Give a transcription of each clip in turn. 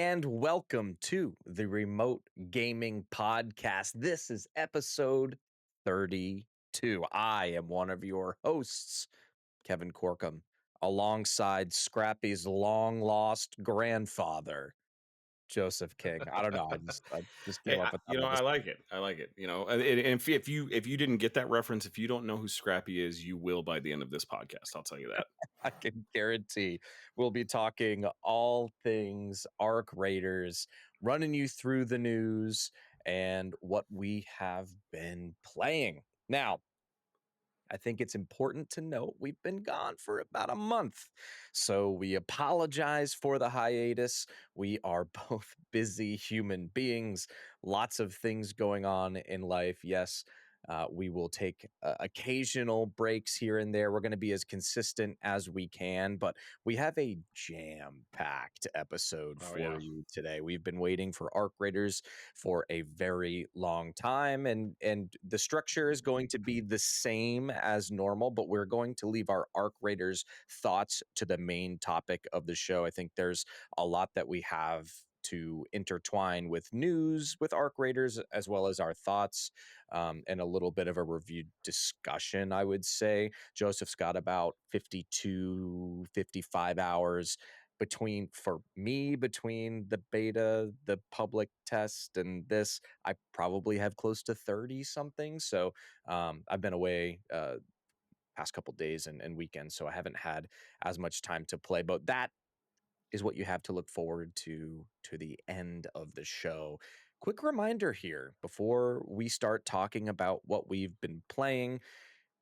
and welcome to the Remote Gaming Podcast. This is episode 32. I am one of your hosts, Kevin Corkum, alongside Scrappy's long lost grandfather, Joseph King. I don't know. I just Hey, came up with that on I this. like it. I like it. And if you didn't get that reference, if you don't know who Scrappy is, you will by the end of this podcast. I'll tell you that. I can guarantee we'll be talking all things Arc Raiders, running you through the news and what we have been playing. Now, I think it's important to note we've been gone for about a month. So we apologize for the hiatus. We are both busy human beings, lots of things going on in life. Yes, we will take occasional breaks here and there. We're going to be as consistent as we can, but we have a jam-packed episode Oh for yeah. you today. We've been waiting for Arc Raiders for a very long time, and the structure is going to be the same as normal, but we're going to leave our Arc Raiders thoughts to the main topic of the show. I think there's a lot that we have to intertwine with news with Arc Raiders, as well as our thoughts, and a little bit of a review discussion, I would say. Joseph's got about 52, 55 hours between the beta, the public test, and this. I probably have close to 30 something. So I've been away past couple days and weekends, so I haven't had as much time to play. But that is what you have to look forward to the end of the show. Quick reminder here before we start talking about what we've been playing.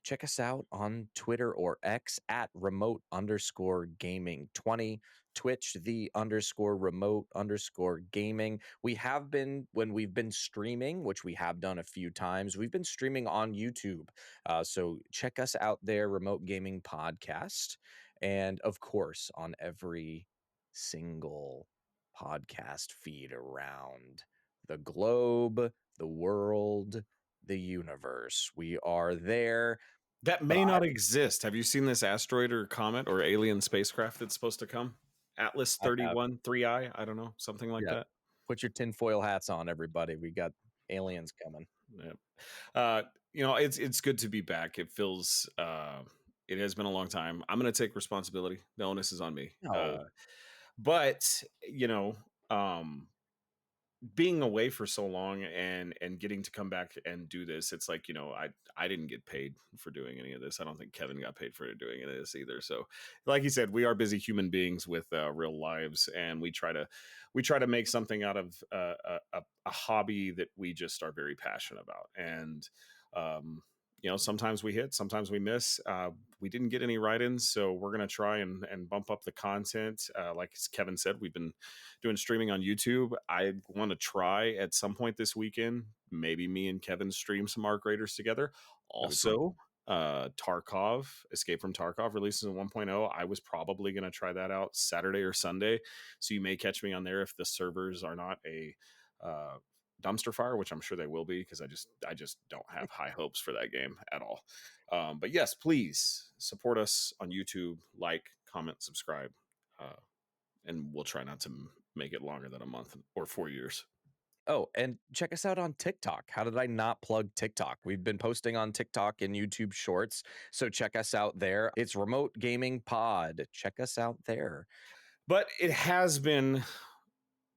Check us out on Twitter or X at remote_gaming20, Twitch _remote_gaming. We have been, when we've been streaming, which we have done a few times, we've been streaming on YouTube. So check us out there, Remote Gaming Podcast. And of course, on every single podcast feed around the globe, the world, the universe. We are there. That But may not exist. Have you seen this asteroid or comet or alien spacecraft that's supposed to come? Atlas I have, 31 3I, I don't know, something like yeah. that. Put your tinfoil hats on, everybody. We got aliens coming. Yeah. It's good to be back. It feels it has been a long time. I'm going to take responsibility. The onus is on me. No, But being away for so long and getting to come back and do this, it's like, I didn't get paid for doing any of this. I don't think Kevin got paid for doing any of this either. So like he said, we are busy human beings with real lives, and we try to make something out of a hobby that we just are very passionate about. And sometimes we hit, sometimes we miss. We didn't get any write-ins, so we're going to try and bump up the content. Like Kevin said, we've been doing streaming on YouTube. I want to try at some point this weekend, maybe me and Kevin stream some Arc Raiders together. Also, Tarkov, Escape from Tarkov releases in 1.0. I was probably going to try that out Saturday or Sunday. So you may catch me on there if the servers are not a dumpster fire, which I'm sure they will be, because I just don't have high hopes for that game at all. But yes, please support us on YouTube, like, comment, subscribe, and we'll try not to make it longer than a month or 4 years. Oh, and check us out on TikTok. How did I not plug TikTok? We've been posting on TikTok and YouTube Shorts, so check us out there. It's Remote Gaming Pod. Check us out there. But it has been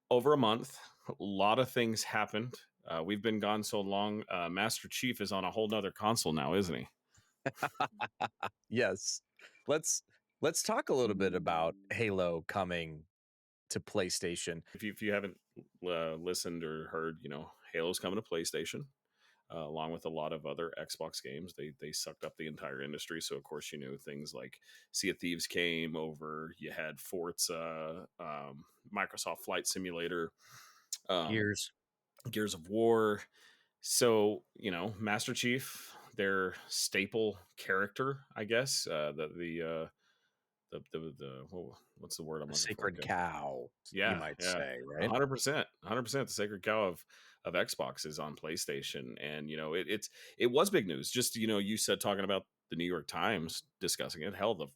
over a month. A lot of things happened. We've been gone so long. Master Chief is on a whole nother console now, isn't he? Yes. Let's talk a little bit about Halo coming to PlayStation. If you haven't listened or heard, Halo's coming to PlayStation. Along with a lot of other Xbox games, they sucked up the entire industry. So of course, things like Sea of Thieves came over. You had Forza, Microsoft Flight Simulator, Gears. Gears of War. So Master Chief, their staple character, I guess. What's the word I'm looking for? Sacred cow, you Yeah, might yeah, say, right? 100%, 100%. The sacred cow of Xbox is on PlayStation, and it was big news. Just you said talking about the New York Times discussing it. Hell, the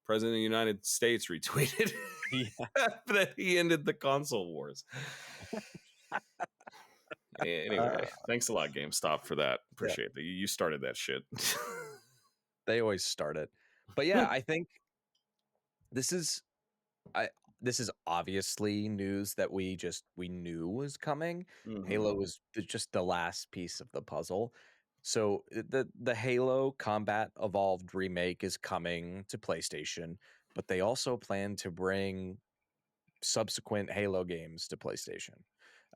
President of the United States retweeted Yeah. that he ended the console wars. Anyway, Uh, thanks a lot, GameStop, for that. yeah, Appreciate that. You started that shit. they always start it. But yeah, I think this is I this is obviously news that we knew was coming. Hmm. Halo was just the last piece of the puzzle. So the Halo Combat Evolved remake is coming to PlayStation, but they also plan to bring subsequent Halo games to PlayStation.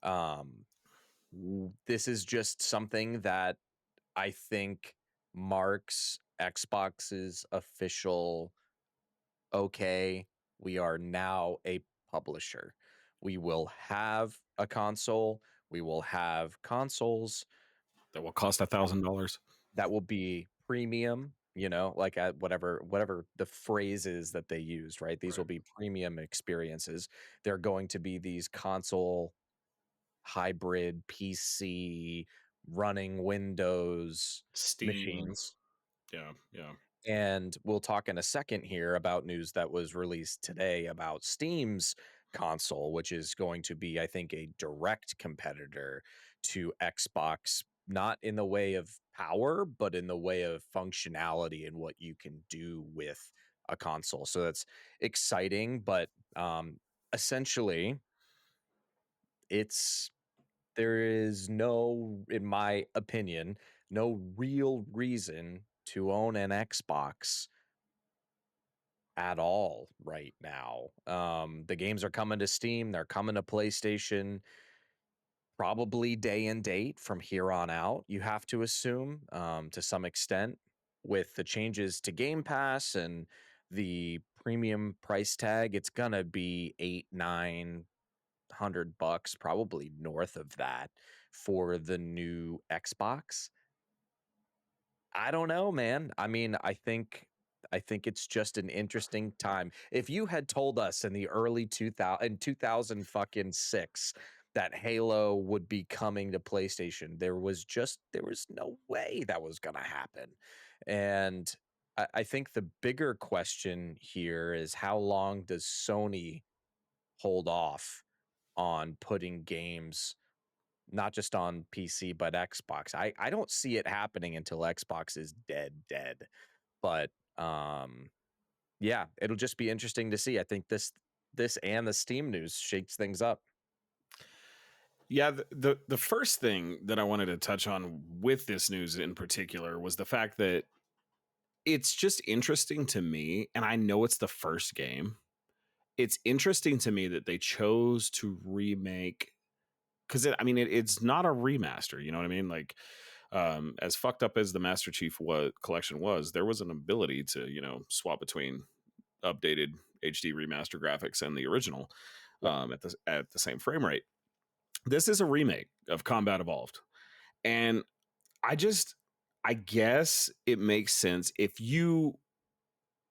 Um, this is just something that I think marks Xbox's official okay, we are now a publisher. We will have a console. We will have consoles That will cost that $1,000. that will be premium, like at whatever the phrase is that they used, right? These will Right. be premium experiences. They're going to be these console hybrid PC running Windows Steam. machines. Yeah. Yeah. And we'll talk in a second here about news that was released today about Steam's console, which is going to be, I think, a direct competitor to Xbox, not in the way of power, but in the way of functionality and what you can do with a console. So that's exciting, but essentially, it's there is no, in my opinion, no real reason to own an Xbox at all right now. The games are coming to Steam, they're coming to PlayStation, probably day and date from here on out, you have to assume, to some extent, with the changes to Game Pass and the premium price tag. It's gonna be 8, 900 bucks, probably north of that for the new Xbox. I don't know, man. I mean, I think it's just an interesting time. If you had told us in the early 2000 in 2000 fucking 6 that Halo would be coming to PlayStation, there was no way that was going to happen. And I think the bigger question here is how long does Sony hold off on putting games not just on PC, but Xbox. I don't see it happening until Xbox is dead, dead. But yeah, it'll just be interesting to see. I think this and the Steam news shakes things up. Yeah, the first thing that I wanted to touch on with this news in particular was the fact that it's just interesting to me, and I know it's the first game. It's interesting to me that they chose to remake because it's not a remaster. You know what I mean? Like, as fucked up as the Master Chief collection was, there was an ability to swap between updated HD remaster graphics and the original Yep. at the same frame rate. This is a remake of Combat Evolved, and I just I guess it makes sense if you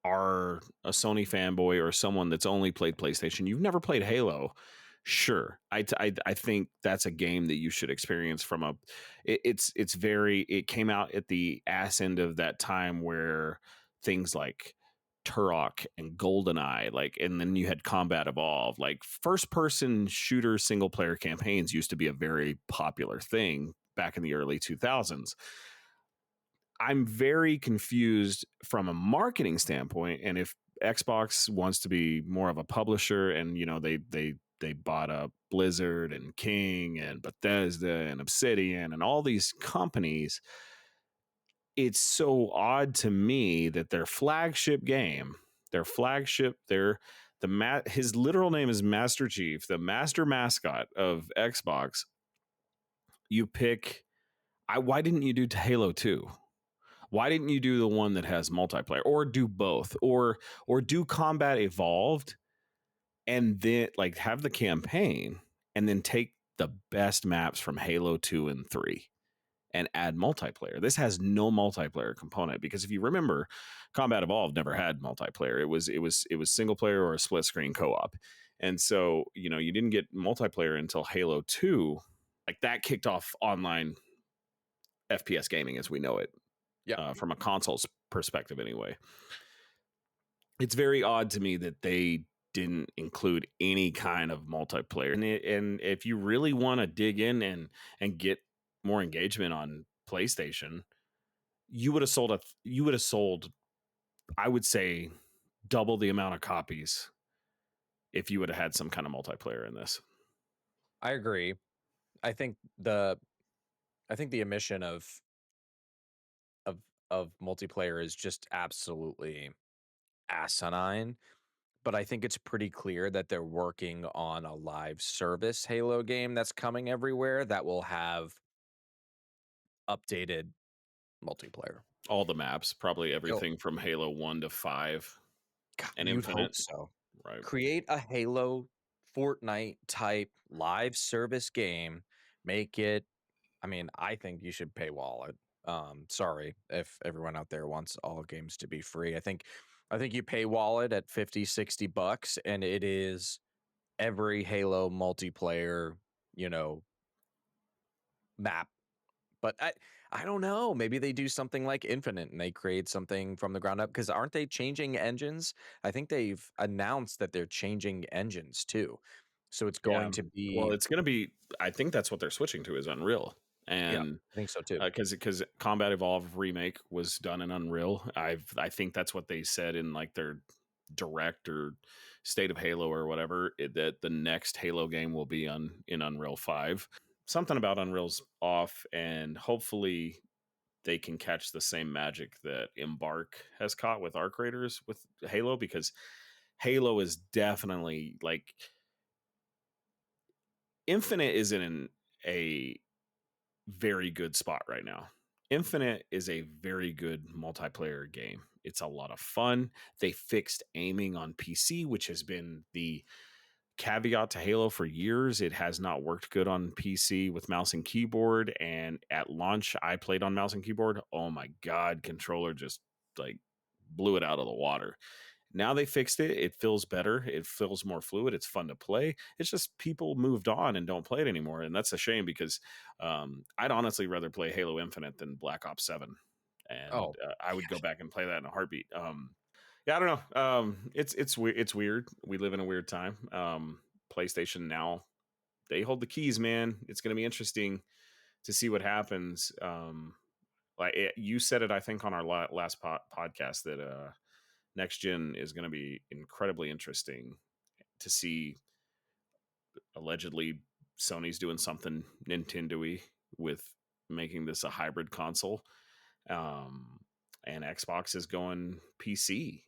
are a Sony fanboy or someone that's only played PlayStation, you've never played Halo. Sure, I think that's a game that you should experience from a. It's very. It came out at the ass end of that time where things like Turok and GoldenEye, like, and then you had Combat Evolved, like first person shooter single player campaigns used to be a very popular thing back in the early 2000s. I'm very confused from a marketing standpoint, and if Xbox wants to be more of a publisher, and they bought up Blizzard and King and Bethesda and Obsidian and all these companies, it's so odd to me that their flagship game, their flagship, his literal name is Master Chief, the master mascot of Xbox. You pick. Why didn't you do Halo 2? Why didn't you do the one that has multiplayer, or do both, or do Combat Evolved and then like have the campaign and then take the best maps from Halo 2 and 3 and add multiplayer? This has no multiplayer component because if you remember, Combat Evolved never had multiplayer. It was single player or a split screen co-op. And so, you didn't get multiplayer until Halo 2. Like that kicked off online FPS gaming as we know it, Yeah. from a console's perspective anyway. It's very odd to me that they didn't include any kind of multiplayer. And if you really want to dig in and get more engagement on PlayStation, you would have sold, I would say, double the amount of copies if you would have had some kind of multiplayer in this. I agree. I think the I think the omission of of multiplayer is just absolutely asinine, but I think it's pretty clear that they're working on a live service Halo game that's coming everywhere that will have updated multiplayer. All the maps, probably So, everything from Halo 1 to 5 God, and you'd hope Infinite, so. right? Create a Halo Fortnite type live service game, make it I mean, I think you should paywall it. Sorry if everyone out there wants all games to be free. I think you paywall it at 50, $60 and it is every Halo multiplayer, you know, map. But I don't know. Maybe they do something like Infinite and they create something from the ground up because aren't they changing engines? I think they've announced that they're changing engines too. So it's Yeah. going to Well, be it's going to be, I think that's what they're switching to is Unreal. yeah, And I think so too. because Combat Evolved remake was done in Unreal, I think that's what they said in like their direct or State of Halo or whatever, that the next Halo game will be on in Unreal 5. Something about Unreal's off, and hopefully they can catch the same magic that Embark has caught with Arc Raiders with Halo, because Halo is definitely like Infinite is in a very good spot right now. Infinite is a very good multiplayer game. It's a lot of fun. They fixed aiming on PC, which has been the caveat to Halo for years. It has not worked good on PC with mouse and keyboard. And at launch, I played on mouse and keyboard. Oh my God, controller just like blew it out of the water. Now they fixed it. It feels better. It feels more fluid. It's fun to play. It's just people moved on and don't play it anymore. And that's a shame because I'd honestly rather play Halo Infinite than Black Ops 7. And Oh, I would go back and play that in a heartbeat. Yeah, I don't know. It's weird. It's weird. We live in a weird time. PlayStation now, they hold the keys, man. It's going to be interesting to see what happens. You said it, I think, on our last podcast that next gen is going to be incredibly interesting to see. Allegedly, Sony's doing something Nintendo-y with making this a hybrid console, um, and Xbox is going PC,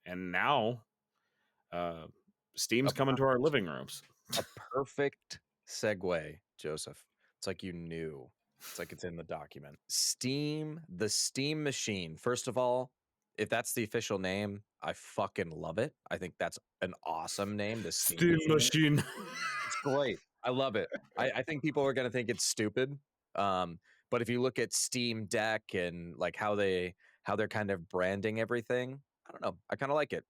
and now uh, a Steam's coming to our living rooms. A perfect segue, Joseph. It's like you knew. It's like it's in the document. Steam, the Steam machine. First of all, if that's the official name, I fucking love it. I think that's an awesome name, the Steam Steam machine. machine. It's great. I love it. I think people are gonna think it's stupid. Um, but if you look at Steam Deck and like how they're kind of branding everything, I don't know. I kind of like it.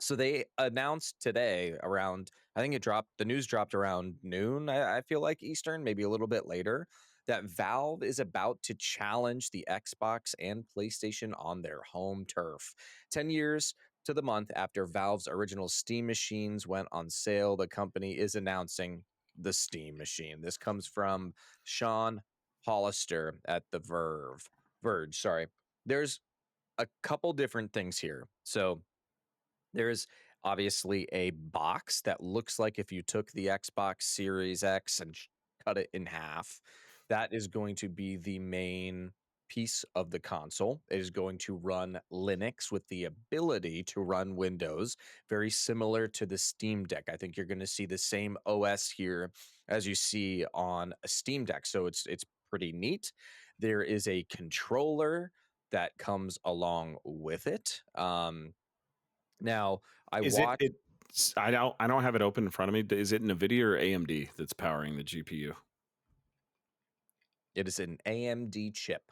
So they announced today around, I think the news dropped around noon, I feel like Eastern, maybe a little bit later, that Valve is about to challenge the Xbox and PlayStation on their home turf. 10 years to the month after Valve's original Steam machines went on sale, the company is announcing the Steam machine. This comes from Sean Hollister at the Verge, sorry. There's a couple different things here. So there's obviously a box that looks like if you took the Xbox Series X and cut it in half, that is going to be the main piece of the console. It is going to run Linux with the ability to run Windows, very similar to the Steam Deck. I think you're going to see the same OS here as you see on a Steam Deck. So it's pretty neat. There is a controller that comes along with it. Now, I Is it? watched I don't have it open in front of me. Is it Nvidia or AMD that's powering the GPU? it is an AMD chip.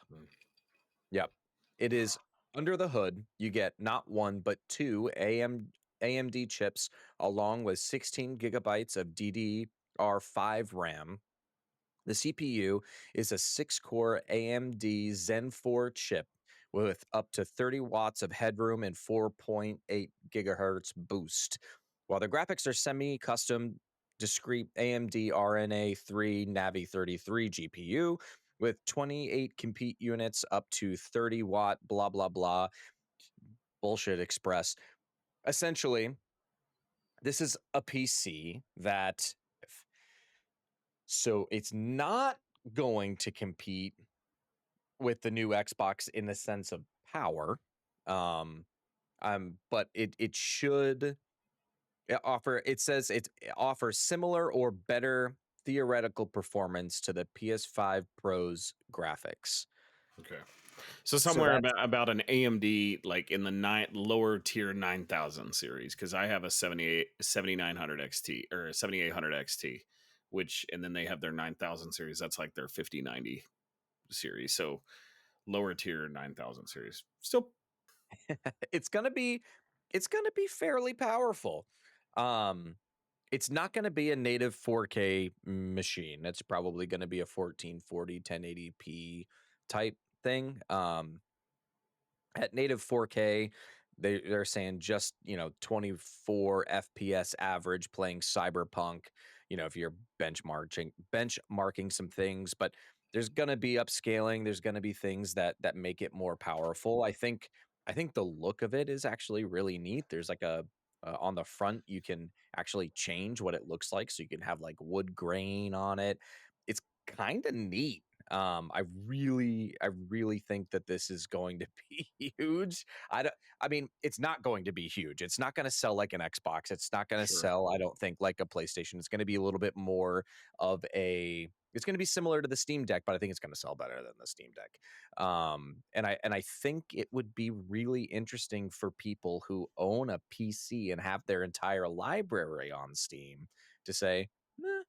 Yep. It is under the hood. You get not one, but two AMD chips along with 16 gigabytes of DDR5 RAM. The CPU is a 6 core AMD Zen 4 chip with up to 30 watts of headroom and 4.8 gigahertz boost. While the graphics are semi custom, discrete AMD RNA 3 Navi 33 GPU with 28 compute units up to 30-watt, blah, blah, blah. Bullshit Express. Essentially, this is a PC that, so it's not going to compete with the new Xbox in the sense of power. Um, but it should offer. It says it offers similar or better theoretical performance to the PS5 Pro's graphics. Okay. So So somewhere that's about an AMD, like in the lower tier 9000 series, because I have a 7900 XT or 7800 XT, which, and then they have their 9000 series. That's like their 5090 series. So lower tier 9000 series. Still, it's gonna be fairly powerful. Um, it's not going to be a native 4K machine. It's probably going to be a 1440 1080p type thing. At native 4K, they're saying just 24 FPS average playing Cyberpunk. If you're benchmarking some things, but there's going to be upscaling. There's going to be things that make it more powerful. I think the look of it is actually really neat. There's like a on the front you can actually change what it looks like, so you can have like wood grain on it. It's kind of neat. I really think that this is going to be huge. I mean, it's not going to be huge. It's not going to sell like an Xbox. It's not going to sure. sell, I don't think, like a PlayStation. It's going to be a little bit more of a it's going to be similar to the Steam Deck, but I think it's going to sell better than the Steam Deck. And I think it would be really interesting for people who own a PC and have their entire library on Steam to say, "Meh,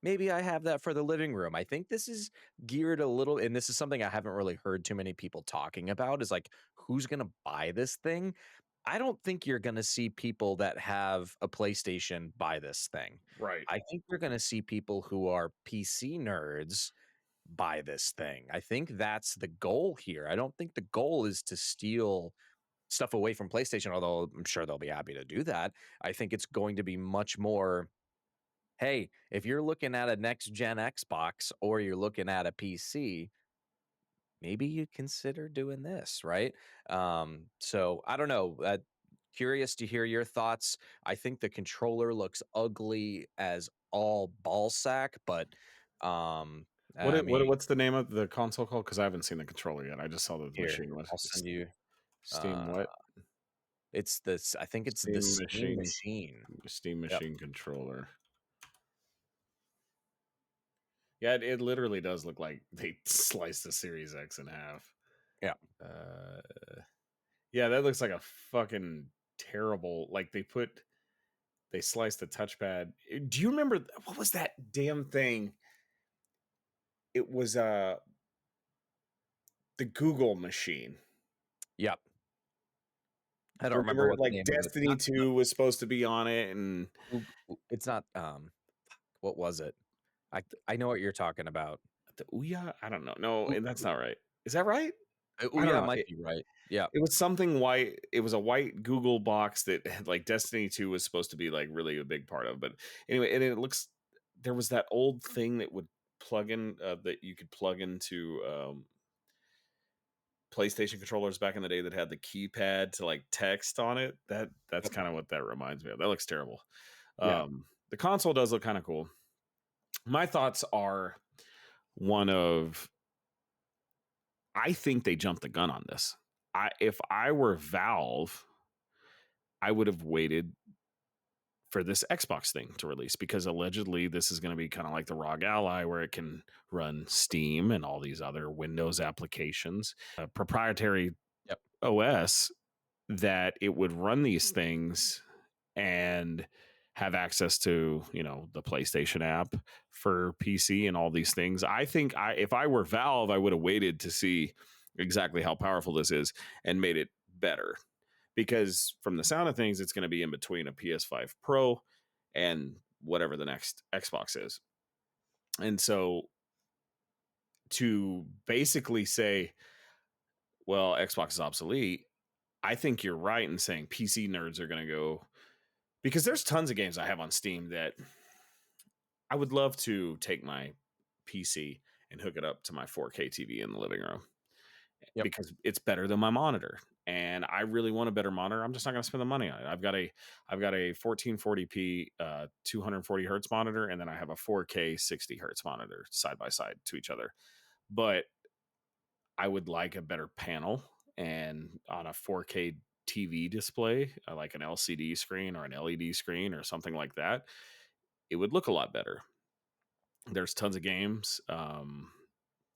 maybe I have that for the living room." I think this is geared a little, and this is something I haven't really heard too many people talking about, is like, who's going to buy this thing? I don't think you're going to see people that have a PlayStation buy this thing. Right. I think you're going to see people who are PC nerds buy this thing. I think that's the goal here. I don't think the goal is to steal stuff away from PlayStation, although I'm sure they'll be happy to do that. I think it's going to be much more, hey, if you're looking at a next gen Xbox or you're looking at a PC, maybe you consider doing this, right? So I don't know. Curious to hear your thoughts. I think the controller looks ugly as all ballsack, but I mean, What's the name of the console called? Because I haven't seen the controller yet. I just saw that the here machine was I'll send you. Steam. Uh, What? it's this. I think it's the Steam Steam machine. Machine. Steam Yep. machine controller. Yeah, it literally does look like they sliced the Series X in half. Yeah. Uh, yeah, that looks like a fucking terrible. Like they sliced the touchpad. Do you remember what was that damn thing? It was the Google machine. Yep. I Do don't you remember remember what the like name of it. Destiny 2 was supposed to be on it and It's not. What was it? I know what you're talking about. the Ouya? I don't know. No, Ooh, and that's not right. Is that right? I don't yeah, know. might be right. Yeah. It was something white. It was a white Google box that had like Destiny 2 was supposed to be like really a big part of. But anyway, and it looks there was that old thing that would plug in that you could plug into PlayStation controllers back in the day that had the keypad to like text on it. That's Yep. kind of what that reminds me of. That looks terrible. Yeah. The console does look kind of cool. My thoughts are one of I think they jumped the gun on this. If I were Valve, I would have waited for this Xbox thing to release because allegedly this is going to be kind of like the ROG Ally where it can run Steam and all these other Windows applications, a proprietary Yep. OS that it would run these things and have access to, the PlayStation app for PC and all these things. I think if I were Valve, I would have waited to see exactly how powerful this is and made it better because from the sound of things, it's going to be in between a PS5 Pro and whatever the next Xbox is. And so to basically say, well, Xbox is obsolete. I think you're right in saying PC nerds are going to go because there's tons of games I have on Steam that I would love to take my PC and hook it up to my 4K TV in the living room Yep. because it's better than my monitor. And I really want a better monitor. I'm just not going to spend the money on it. I've got a 1440p 240 hertz monitor, and then I have a 4K 60 hertz monitor side by side to each other. But I would like a better panel and on a 4K TV display, like an LCD screen or an LED screen or something like that, it would look a lot better. There's tons of games.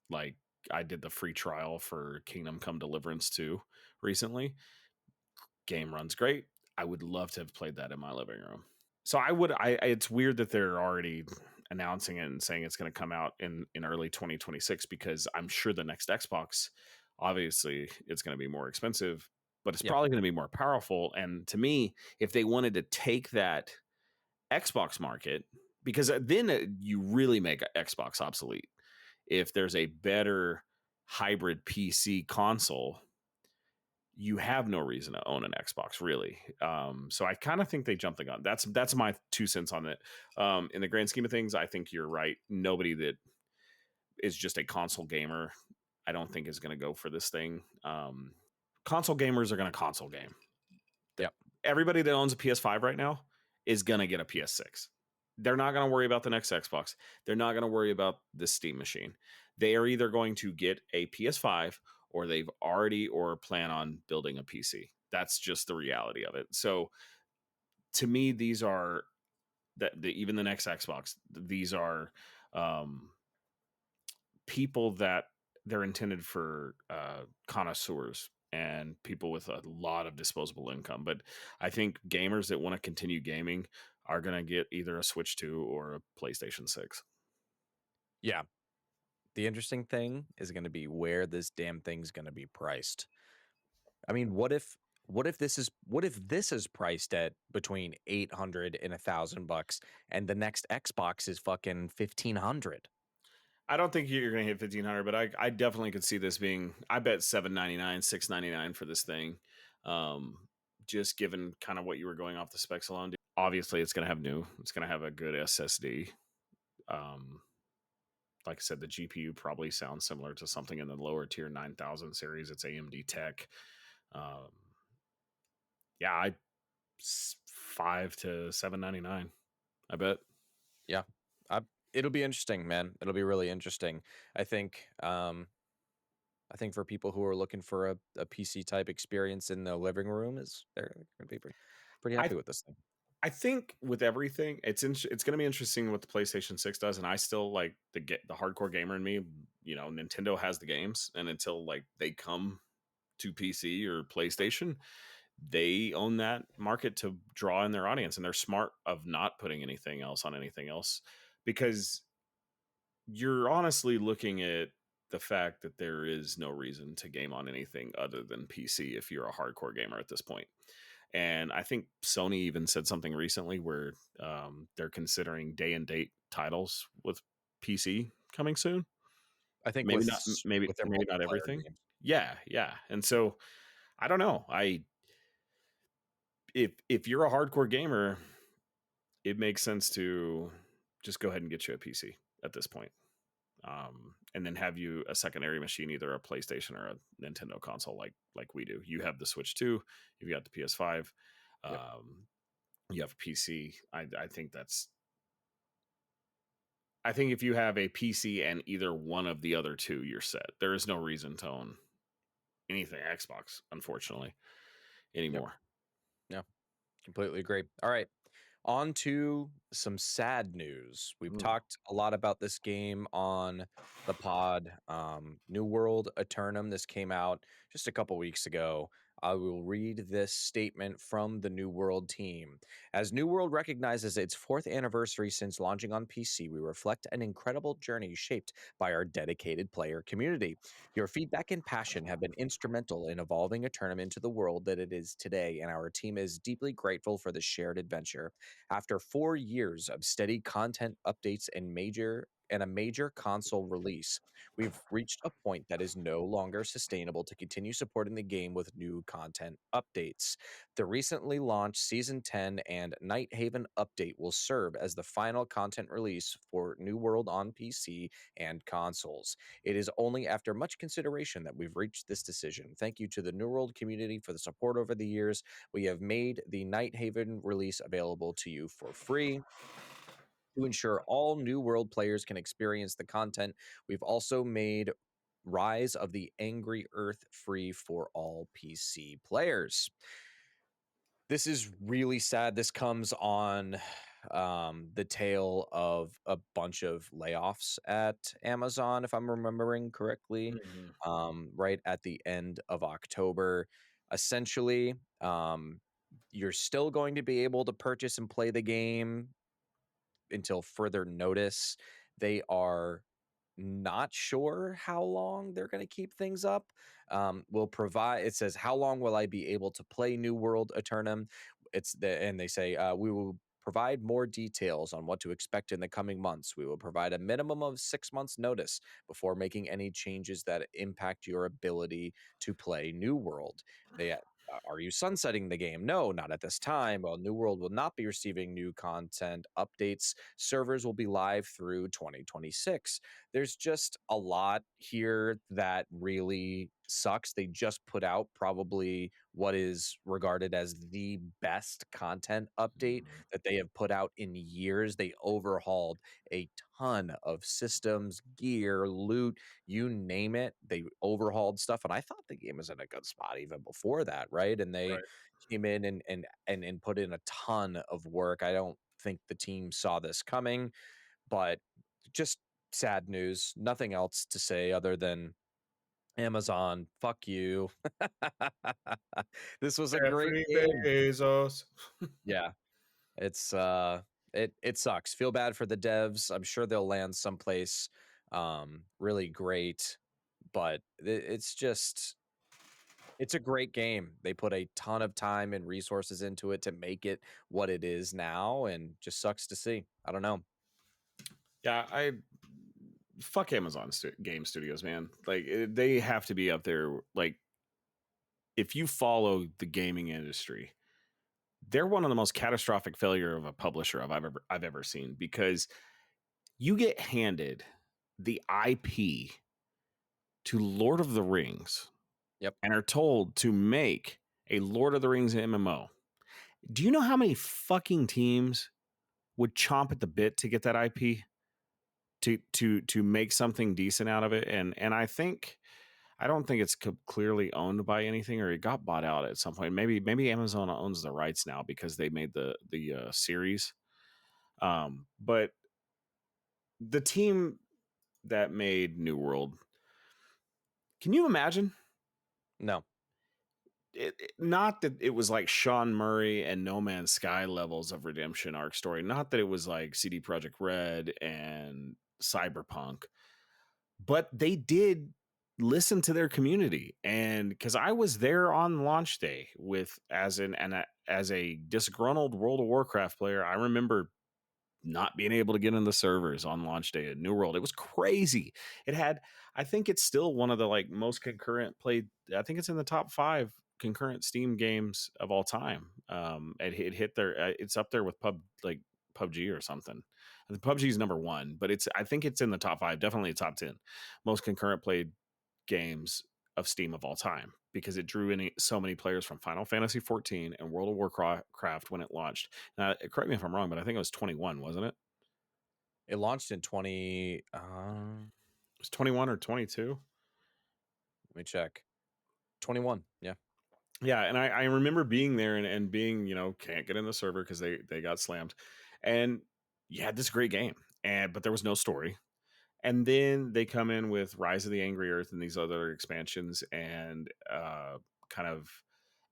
Like I did the free trial for Kingdom Come Deliverance 2 recently. Game runs great. I would love to have played that in my living room. So it's weird that they're already announcing it and saying it's going to come out in early 2026 because I'm sure the next Xbox, obviously, it's going to be more expensive, but it's Yeah. probably going to be more powerful. And to me, if they wanted to take that Xbox market, because then you really make Xbox obsolete. If there's a better hybrid PC console, you have no reason to own an Xbox, really. So I kind of think they jumped the gun. That's my 2 cents on it. In the grand scheme of things, I think you're right. Nobody that is just a console gamer, I don't think is going to go for this thing. Console gamers are going to console game. Yep. Everybody that owns a PS5 right now is going to get a PS6. They're not going to worry about the next Xbox. They're not going to worry about the Steam machine. They are either going to get a PS5 or they've already or plan on building a PC. That's just the reality of it. So to me, these are even the next Xbox. These are um, people that they're intended for connoisseurs and people with a lot of disposable income. But I think gamers that want to continue gaming are going to get either a Switch 2 or a PlayStation 6. Yeah. The interesting thing is going to be where this damn thing's going to be priced. I mean, what if this is priced at between 800 and $1,000 and the next Xbox is fucking 1,500? I don't think you're going to hit 1,500, but I definitely could see this being, I bet 799, 699 for this thing. Um, just given kind of what you were going off the specs alone. Obviously, it's going to have it's going to have a good SSD. Um, like I said, the GPU probably sounds similar to something in the lower tier 9000 series. It's AMD Tech. Um, yeah, 5 to 799. I bet. Yeah. I, it'll be interesting, man. It'll be really interesting. I think I think for people who are looking for a PC type experience in the living room is they're going to be pretty I happy with this thing. I think with everything, it's going to be interesting what the PlayStation 6 does, and I still like the hardcore gamer in me. You know, Nintendo has the games, and until like they come to PC or PlayStation, they own that market to draw in their audience, and they're smart of not putting anything else on anything else because you're honestly looking at the fact that there is no reason to game on anything other than PC if you're a hardcore gamer at this point. And I think Sony even said something recently where they're considering day and date titles with PC coming soon. I think Maybe not. Maybe with their maybe not multiplayer everything. games. Yeah, yeah. And so I don't know. If you're a hardcore gamer, it makes sense to just go ahead and get you a PC at this point. And then have you a secondary machine, either a PlayStation or a Nintendo console, like we do. You have the Switch 2, you've got the PS5, Yep. you have a PC. I think that's. I think if you have a PC and either one of the other two, you're set. There is no reason to own anything Xbox, unfortunately, Yep. anymore. Yeah. Completely agree. All right. On to some sad news. We've Mm. talked a lot about this game on the pod. New World Eternum. This came out just a couple weeks ago. I will read this statement from the New World team. As New World recognizes its fourth anniversary since launching on PC, we reflect an incredible journey shaped by our dedicated player community. Your feedback and passion have been instrumental in evolving Eternum into the world that it is today, and our team is deeply grateful for the shared adventure. After 4 years of steady content updates and a major console release, we've reached a point that is no longer sustainable to continue supporting the game with new content updates. The recently launched Season 10 and Night Haven update will serve as the final content release for New World on PC and consoles. It is only after much consideration that we've reached this decision. Thank you to the New World community for the support over the years. We have made the Night Haven release available to you for free to ensure all New World players can experience the content. We've also made Rise of the Angry Earth free for all PC players. This is really sad. This comes on the tail of a bunch of layoffs at Amazon, if I'm remembering correctly, Mhm. right at the end of October. Essentially, you're still going to be able to purchase and play the game until further notice. They are not sure how long they're going to keep things up. Will provide. It says, "How long will I be able to play New World Eternum?" And they say, "We will provide more details on what to expect in the coming months. We will provide a minimum of 6 months notice before making any changes that impact your ability to play New World." They Are you sunsetting the game? No, not at this time. Well, New World will not be receiving new content updates. Servers will be live through 2026. There's just a lot here that really sucks. They just put out probably what is regarded as the best content update Mhm. that they have put out in years. They overhauled a ton of systems, gear, loot, you name it. They overhauled stuff, and I thought the game was in a good spot even before that, right? And they Right. came in and put in a ton of work. I don't think the team saw this coming, but just sad news. Nothing else to say other than Amazon, fuck you. This was a great Jeffrey game. Bezos. Yeah, it's it sucks. Feel bad for the devs. I'm sure they'll land someplace really great, but it's just it's a great game. They put a ton of time and resources into it to make it what it is now, and just sucks to see. I don't know. Yeah, I fuck Amazon game studios, man. Like they have to be up there. Like if you follow the gaming industry, they're one of the most catastrophic failure of a publisher I've ever seen because you get handed the IP to Lord of the Rings Yep. and are told to make a Lord of the Rings MMO. Do you know how many fucking teams would chomp at the bit to get that IP to make something decent out of it? And I don't think it's clearly owned by anything, or it got bought out at some point. Maybe Amazon owns the rights now because they made the series. But the team that made New World, can you imagine? No. Not that it was like Sean Murray and No Man's Sky levels of redemption arc story. Not that it was like CD Projekt Red and Cyberpunk, but they did listen to their community. And because I was there on launch day with as a disgruntled World of Warcraft player, I remember not being able to get in the servers on launch day at New World. It was crazy. It had, I think it's still one of the like most concurrent played. I think it's in the top 5 concurrent Steam games of all time. It hit there. It's up there with PUBG or something. I think PUBG is number 1, but I think it's in the top 5, definitely the top 10 most concurrent played games of Steam of all time because it drew in so many players from Final Fantasy 14 and World of Warcraft when it launched. Now, correct me if I'm wrong, but I think it was 21, wasn't it? It launched in 20 It was 21 or 22. let me check. 21. Yeah. Yeah, and I remember being there and being, can't get in the server because they got slammed. And you had this great game, but there was no story. And then they come in with Rise of the Angry Earth and these other expansions and kind of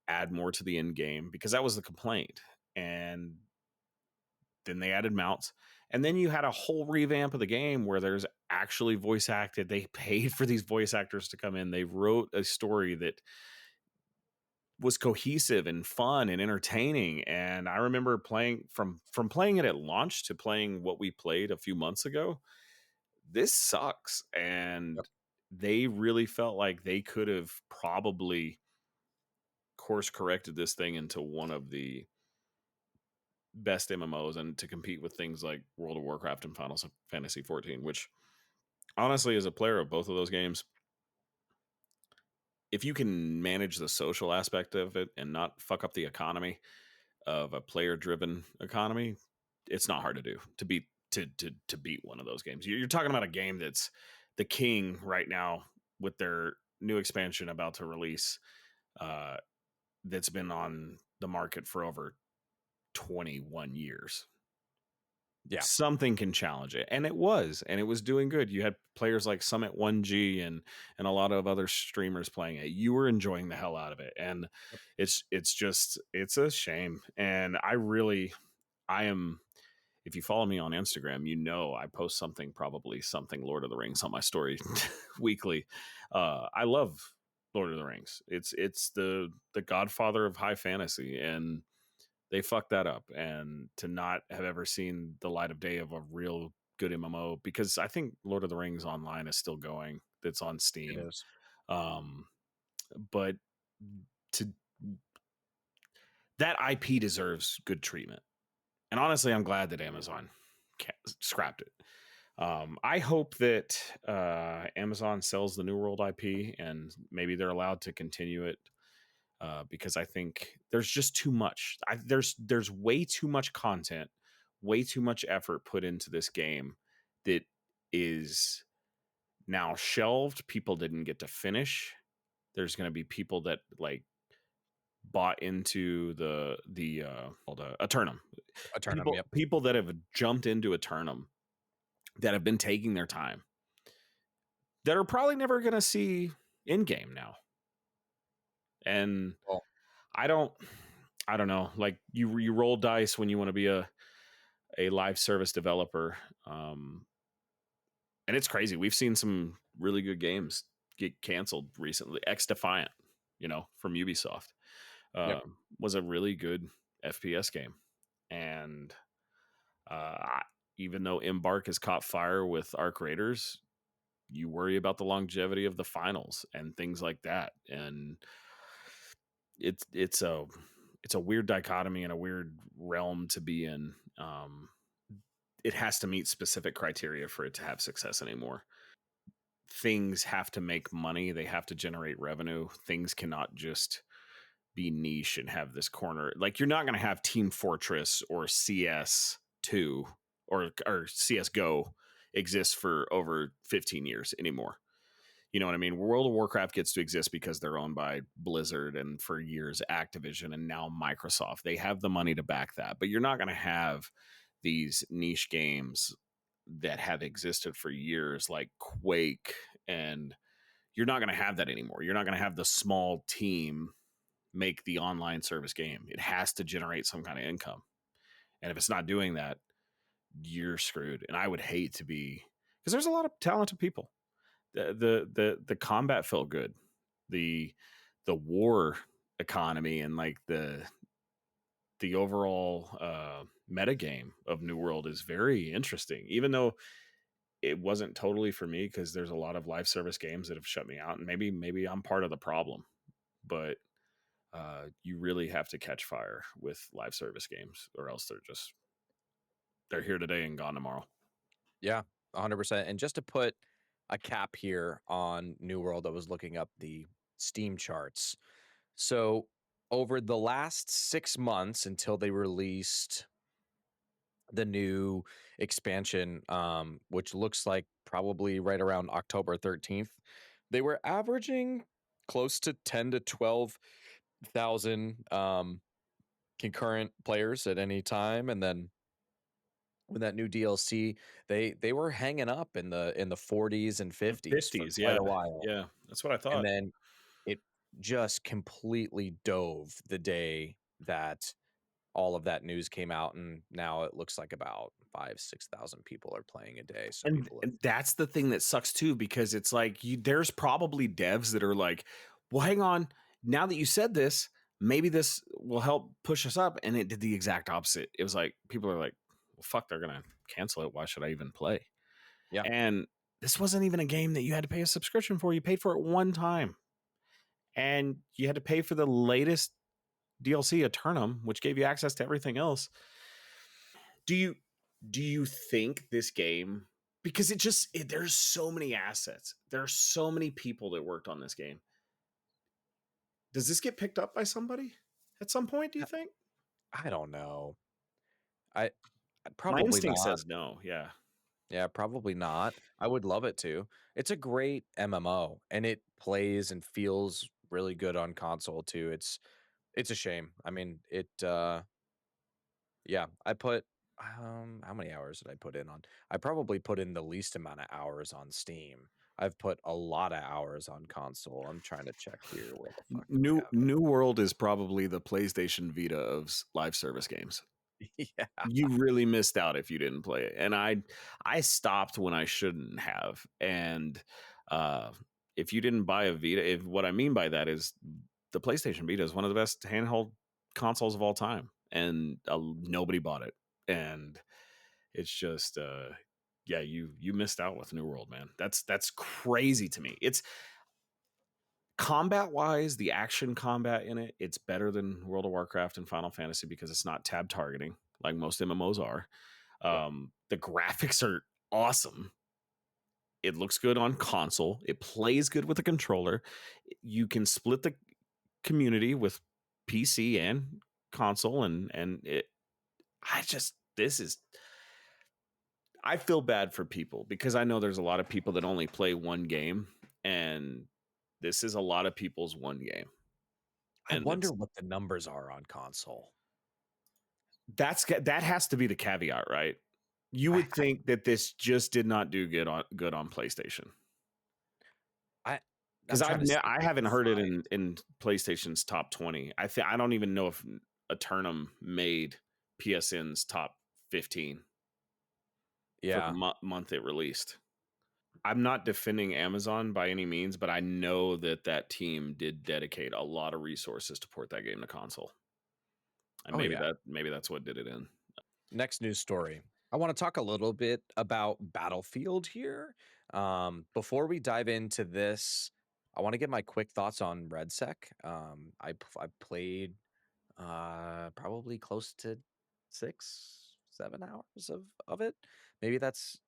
add more to the end game because that was the complaint. And then they added mounts. And then you had a whole revamp of the game where there's actually voice acted. They paid for these voice actors to come in. They wrote a story that was cohesive and fun and entertaining. And I remember playing from playing it at launch to playing what we played a few months ago. this sucks. And Yep. they really felt like they could have probably course corrected this thing into one of the best MMOs and to compete with things like World of Warcraft and Final Fantasy 14, which honestly, as a player of both of those games, if you can manage the social aspect of it and not fuck up the economy of a player driven economy, it's not hard to do to beat one of those games. You're talking about a game that's the king right now with their new expansion about to release, uh, that's been on the market for over 21 years. Yeah. Something can challenge it, and it was doing good. You had players like Summit 1G and a lot of other streamers playing it. You were enjoying the hell out of it, and it's a shame. And I am, if you follow me on Instagram, you know I post something Lord of the Rings on my story weekly. I love Lord of the Rings. It's the godfather of high fantasy, and they fucked that up. And to not have ever seen the light of day of a real good MMO, because I think Lord of the Rings Online is still going. That's on It Steam. is. Um, but to that IP deserves good treatment. And honestly, I'm glad that Amazon scrapped it. I hope that Amazon sells the New World IP and maybe they're allowed to continue it, because I think there's just too much. There's way too much content, way too much effort put into this game that is now shelved. People didn't get to finish. There's going to be people that like bought into the called a Eternum. Eternum. Yep. People that have jumped into Eternum that have been taking their time that are probably never going to see in game now. And Well, I don't I don't know. Like you roll dice when you want to be a live service developer. And it's crazy. We've seen some really good games get canceled recently. X Defiant, from Ubisoft, yep. was a really good FPS game. And even though Embark has caught fire with Arc Raiders, you worry about the longevity of the finals and things like that. And it's a weird dichotomy and a weird realm to be in. It has to meet specific criteria for it to have success anymore. Things have to make money, they have to generate revenue. Things cannot just be niche and have this corner. Like you're not going to have Team Fortress or CS2 or CS:GO exist for over 15 years anymore. You know what I mean? World of Warcraft gets to exist because they're owned by Blizzard and for years Activision and now Microsoft. They have the money to back that. But you're not going to have these niche games that have existed for years like Quake, and you're not going to have that anymore. You're not going to have the small team make the online service game. It has to generate some kind of income. And if it's not doing that, you're screwed. And I would hate to be, because there's a lot of talented people. The combat felt good. The war economy and like the overall meta game of New World is very interesting, even though it wasn't totally for me because there's a lot of live service games that have shut me out, and maybe I'm part of the problem. But you really have to catch fire with live service games, or else they're here today and gone tomorrow. Yeah. 100%. And just to put a cap here on New World, I was looking up the Steam charts. So over the last 6 months until they released the new expansion, which looks like probably right around October 13th, they were averaging close to 10 to 12,000 concurrent players at any time. And then when that new DLC, they were hanging up in the 40s and 50s for 50s, quite yeah, a while. yeah, that's what I And thought. then it just completely dove the day that all of that news came out, and now it looks like about 5,000 to 6,000 people are playing a day. So And people and that's the thing that sucks too, because it's like there's probably devs that are like, well, hang on, now that you said this, maybe this will help push us up. And it did the exact opposite. It was like people are like, well, fuck, they're gonna cancel it. Why should I even play? Yeah. And this wasn't even a game that you had to pay a subscription for. You paid for it one time, and you had to pay for the latest DLC, Eternum, which gave you access to everything else. Do you do you think this game, because there's so many assets. There are so many people that worked on this game. Does this get picked up by somebody at some point, do you Uh, think? I don't know. I My probably instinct not. says no. Yeah. Yeah, probably not. I would love it to. It's a great MMO and it plays and feels really good on console too. It's a shame. I mean, yeah, I put how many hours did I put in on? I probably put in the least amount of hours on Steam. I've put a lot of hours on console. I'm trying to check here. Where the fuck do we New have New World is probably the PlayStation Vita of live service games. it? Yeah. You really missed out if you didn't play it. And I stopped when I shouldn't have. And uh if you didn't buy a Vita, if what I mean by that is the PlayStation Vita is one of the best handheld consoles of all time, and nobody bought it. And it's just yeah, you missed out with New World, man. That's crazy to me. It's combat wise, the action combat in it, it's better than World of Warcraft and Final Fantasy because it's not tab targeting like most MMOs are. Yep. The graphics are awesome. It looks good on console. It plays good with a controller. You can split the community with PC and console, and it. I just this is. I feel bad for people because I know there's a lot of people that only play one game, and this is a lot of people's one game, I and wonder it's what the numbers are on console. that has to be the caveat, right? You I would think that this just did not do good on PlayStation, I because I'm trying to see I if I haven't can heard it find. in PlayStation's top 20. I don't even know if Eternum made PSN's top 15 for the Yeah. month it released. I'm not defending Amazon by any means, but I know that that team did dedicate a lot of resources to port that game to console, and Oh yeah. maybe that's what did it in. Next news story. I want to talk a little bit about Battlefield here. Before we dive into this, I want to get my quick thoughts on RedSec. I played probably close to 6 7 hours of it. Maybe that's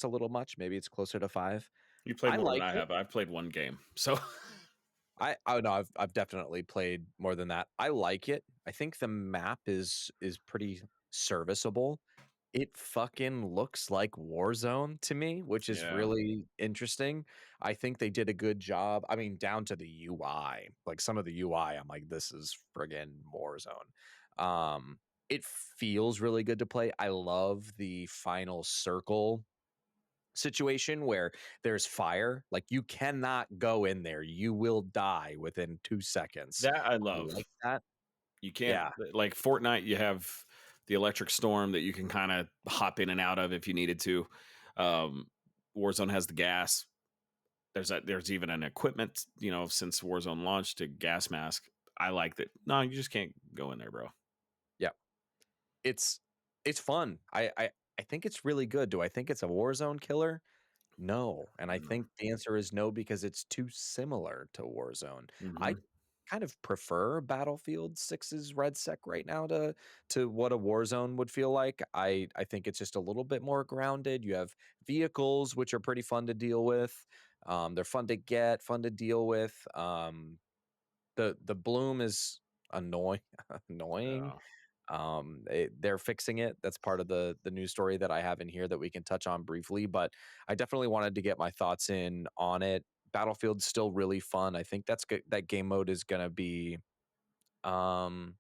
a little much. Maybe it's closer to 5. You played I more than like I it. have. I've played one game, so I know I've definitely played more than that. I like it. I think the map is pretty serviceable. It fucking looks like Warzone to me, which is yeah. really interesting. I think they did a good job. I mean, down to the UI. Like some of the UI, I'm like, this is friggin' Warzone. It feels really good to play. I love the final circle situation where there's fire. Like you cannot go in there. You will die within 2 seconds. That I I love. like that. You can't Yeah. like Fortnite. You have the electric storm that you can kind of hop in and out of if you needed to. Um, Warzone has the gas. There's even an equipment, since Warzone launched, to gas mask. I like that. No, you just can't go in there, bro. Yeah. It's it's fun. I think it's really good. Do I think it's a Warzone killer? No, and I No. think the answer is no because it's too similar to Warzone. I Hmm. kind of prefer Battlefield 6's Red Sec right now to what a Warzone would feel like. I think it's just a little bit more grounded. You have vehicles which are pretty fun to deal with. They're fun to get, fun to deal with. The bloom is annoying, annoying. Yeah. They're fixing it. That's part of the news story that I have in here that we can touch on briefly. But I definitely wanted to get my thoughts in on it. Battlefield's still really fun. I think that game mode is going to be um,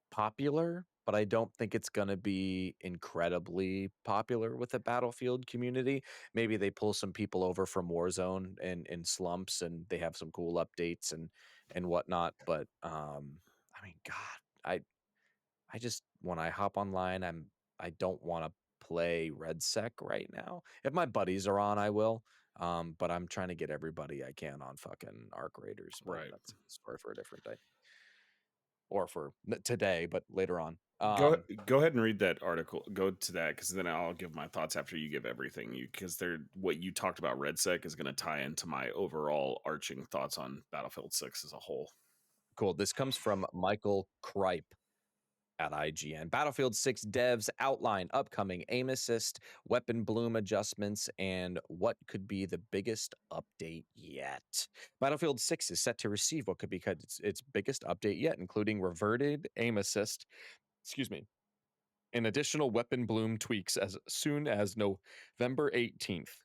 popular, but I don't think it's going to be incredibly popular with the Battlefield community. Maybe they pull some people over from Warzone and in slumps, and they have some cool updates and whatnot. But I mean, God, I just when I hop online, I don't want to play RedSec right now. If my buddies are on, I will. But I'm trying to get everybody I can on fucking Arc Raiders, but Right. that's a story for a different day. or for today, but later on. Go ahead and read that article. Go to that because then I'll give my thoughts after you give everything. You because they're what you talked about RedSec is going to tie into my overall arching thoughts on Battlefield 6 as a whole. Cool. This comes from Michael Kripe at IGN. Battlefield 6 devs outline upcoming aim assist, weapon bloom adjustments, and what could be the biggest update yet. Battlefield 6 is set to receive what could be its biggest update yet, including reverted aim assist, excuse me, and additional weapon bloom tweaks as soon as November 18th.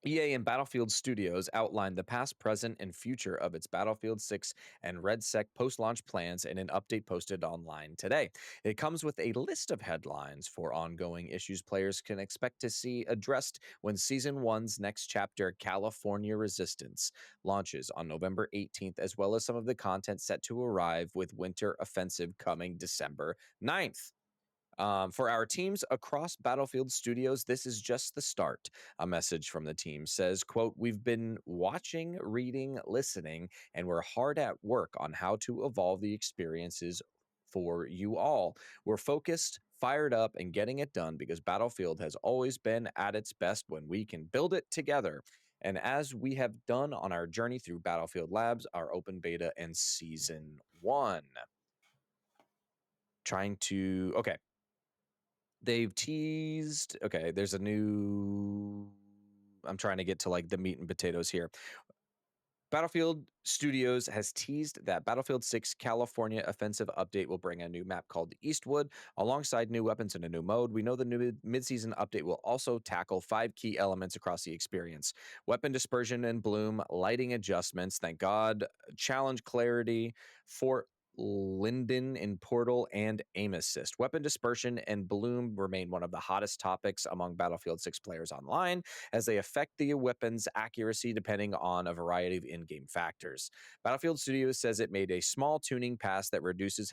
EA and Battlefield Studios outlined the past, present, and future of its Battlefield 6 and RedSec post launch plans in an update posted online today. It comes with a list of headlines for ongoing issues players can expect to see addressed when Season 1's next chapter, California Resistance, launches on November 18th, as well as some of the content set to arrive with Winter Offensive coming December 9th. For our teams across Battlefield Studios, this is just the start. A message from the team says, quote, "We've been watching, reading, listening, and we're hard at work on how to evolve the experiences for you all. We're focused, fired up, and getting it done because Battlefield has always been at its best when we can build it together. And as we have done on our journey through Battlefield Labs, our open beta, and Season 1. Okay, they've teased. Okay, there's a new. I'm trying to get to like the meat and potatoes here. Battlefield Studios has teased that Battlefield 6 California Offensive update will bring a new map called Eastwood, alongside new weapons and a new mode. We know the new mid-season update will also tackle 5 key elements across the experience: weapon dispersion and bloom, lighting adjustments, thank God, challenge clarity, Fort Linden in Portal, and aim assist. Weapon dispersion and bloom remain one of the hottest topics among Battlefield 6 players online, as they affect the weapon's accuracy depending on a variety of in-game factors. Battlefield Studios says it made a small tuning pass that reduces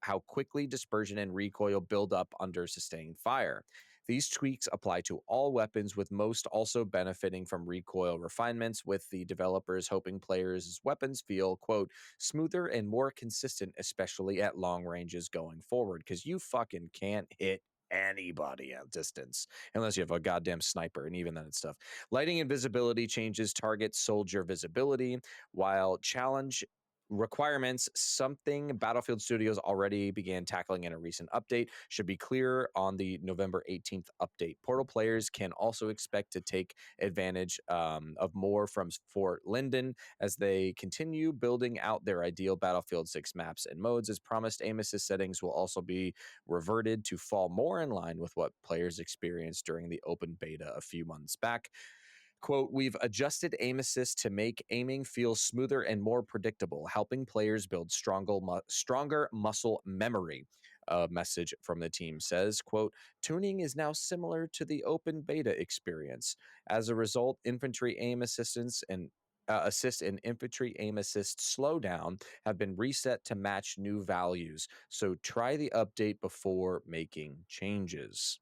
how quickly dispersion and recoil build up under sustained fire. These tweaks apply to all weapons, with most also benefiting from recoil refinements, with the developers hoping players' weapons feel, quote, smoother and more consistent, especially at long ranges going forward, because you fucking can't hit anybody at distance unless you have a goddamn sniper, and even then it's tough. Lighting and visibility changes target soldier visibility, while challenge requirements, something Battlefield Studios already began tackling in a recent update, should be clear on the November 18th update. Portal players can also expect to take advantage of more from Fort Linden as they continue building out their ideal Battlefield 6 maps and modes. As promised, aim assist settings will also be reverted to fall more in line with what players experienced during the open beta a few months back. Quote, "We've adjusted aim assist to make aiming feel smoother and more predictable, helping players build stronger muscle memory." A message from the team says, quote, "Tuning is now similar to the open beta experience. As a result, infantry aim assistance and assist and infantry aim assist slowdown have been reset to match new values. So try the update before making changes."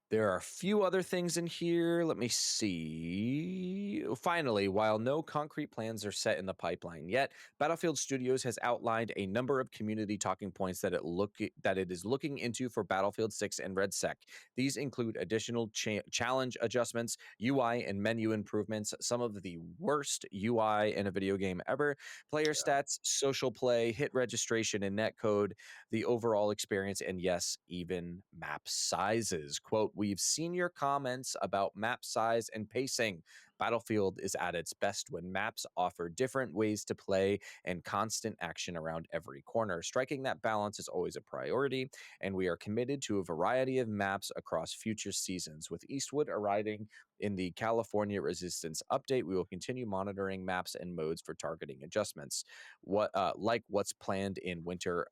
There are a few other things in here. Let me see. Finally, while no concrete plans are set in the pipeline yet, Battlefield Studios has outlined a number of community talking points that it is looking into for Battlefield 6 and RedSec. These include additional challenge adjustments, UI and menu improvements, some of the worst UI in a video game ever, player stats, social play, hit registration and netcode, the overall experience, and yes, even map sizes. Quote, "We've seen your comments about map size and pacing. Battlefield is at its best when maps offer different ways to play and constant action around every corner. Striking that balance is always a priority, and we are committed to a variety of maps across future seasons. With Eastwood arriving in the California Resistance update, we will continue monitoring maps and modes for targeting adjustments. Like what's planned in Winter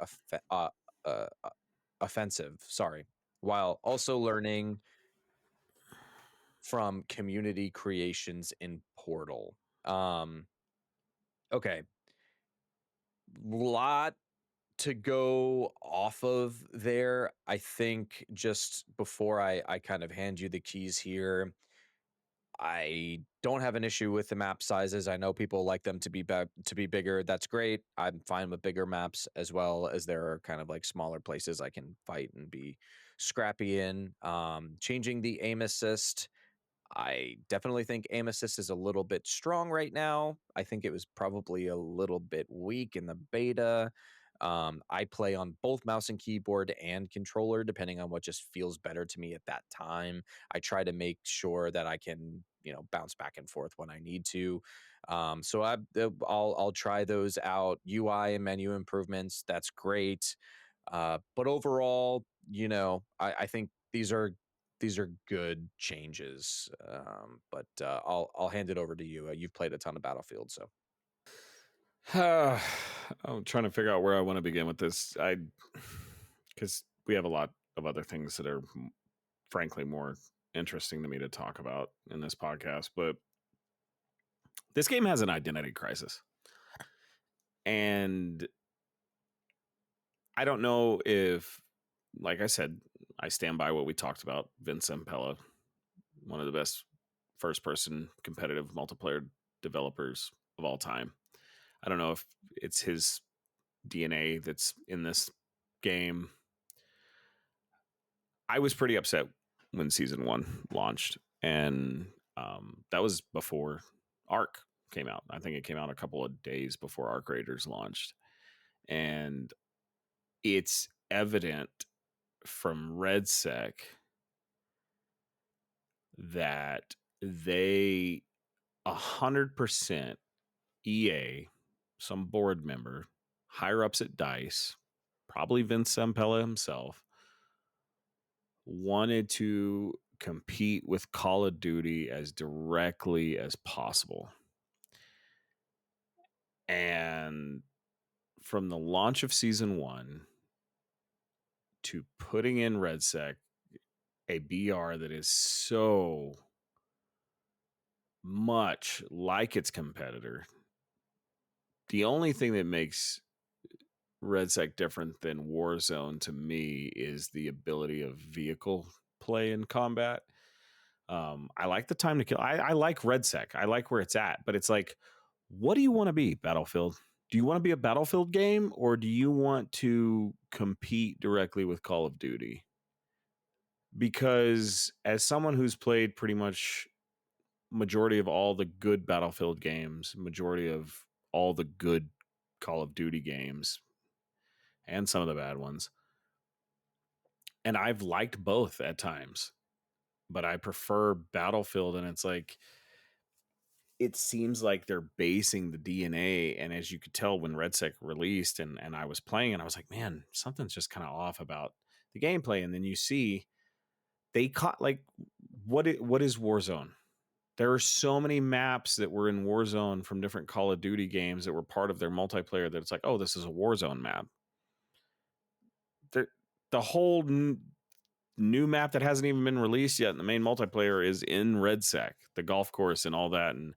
uh, Offensive, sorry, while also learning from community creations in Portal." Okay, lot to go off of there. I think just before I kind of hand you the keys here, I don't have an issue with the map sizes. I know people like them to be bigger. That's great. I'm fine with bigger maps as well as there are kind of like smaller places I can fight and be scrappy in. Changing the aim assist, I definitely think aim assist is a little bit strong right now. I think it was probably a little bit weak in the beta. I play on both mouse and keyboard and controller, depending on what just feels better to me at that time. I try to make sure that I can, bounce back and forth when I need to. I'll try those out. UI and menu improvements, that's great. But overall, I think these are good changes. But I'll hand it over to you. You've played a ton of Battlefield, so I'm trying to figure out where I want to begin with this. Because we have a lot of other things that are, frankly, more interesting to me to talk about in this podcast. But this game has an identity crisis. And I don't know if, like I said, I stand by what we talked about. Vince Zampella, one of the best first person competitive multiplayer developers of all time. I don't know if it's his DNA that's in this game. I was pretty upset when season one launched, and that was before Arc came out. I think it came out a couple of days before Arc Raiders launched, and it's evident from RedSec that they 100% EA, some board member, higher ups at Dice, probably Vince Zampella himself, wanted to compete with Call of Duty as directly as possible. And from the launch of season one to putting in RedSec, a BR that is so much like its competitor, the only thing that makes RedSec different than Warzone to me is the ability of vehicle play in combat. I like the time to kill. I like RedSec. I like where it's at, but it's like, what do you want to be, Battlefield? Do you want to be a Battlefield game, or do you want to compete directly with Call of Duty? Because as someone who's played pretty much majority of all the good Battlefield games, majority of all the good Call of Duty games, and some of the bad ones, and I've liked both at times, but I prefer Battlefield, and it's like, it seems like they're basing the DNA. And as you could tell when RedSec released and I was playing, and I was like, man, something's just kind of off about the gameplay. And then you see they caught like, what is Warzone? There are so many maps that were in Warzone from different Call of Duty games that were part of their multiplayer that it's like, oh, this is a Warzone map. The, the whole new map that hasn't even been released yet in the main multiplayer is in RedSec, the golf course and all that. And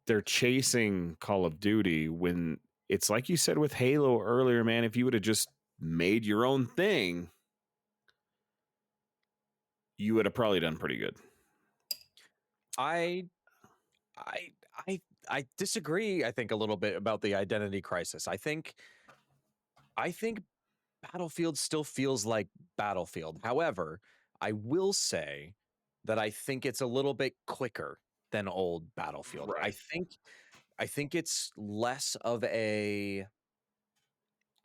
they're chasing Call of Duty when it's like you said with Halo earlier, man. If you would have just made your own thing, you would have probably done pretty good. I I I I disagree. I think a little bit about the identity crisis. I think Battlefield still feels like Battlefield. However, I will say that I think it's a little bit quicker than old Battlefield. I Right. think I think it's less of a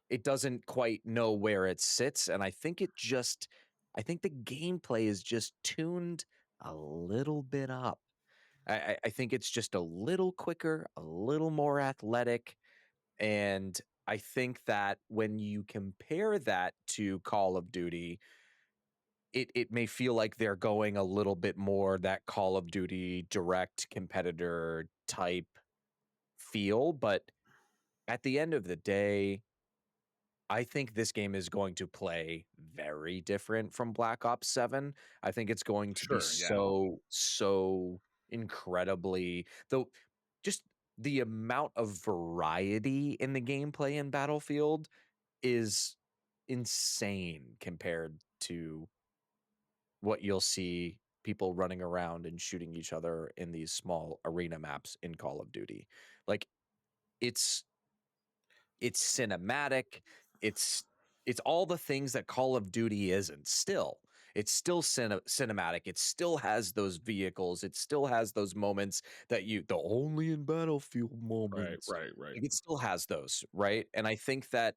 it doesn't quite know where it sits, and I think the gameplay is just tuned a little bit up. I think it's just a little quicker, a little more athletic, and I think that when you compare that to Call of Duty, it may feel like they're going a little bit more that Call of Duty direct competitor type feel, but at the end of the day, I think this game is going to play very different from Black Ops 7. I think it's going to be Sure. Yeah. so incredibly though just the amount of variety in the gameplay in Battlefield is insane compared to what you'll see. people running around and shooting each other in these small arena maps in Call of Duty. Like it's it's cinematic. It's it's all the things that Call of Duty isn't still. It's still cinematic. It still has those vehicles. It still has those moments that you the only in Battlefield Right, moments. right, right. Like, it still has those, right? And I think that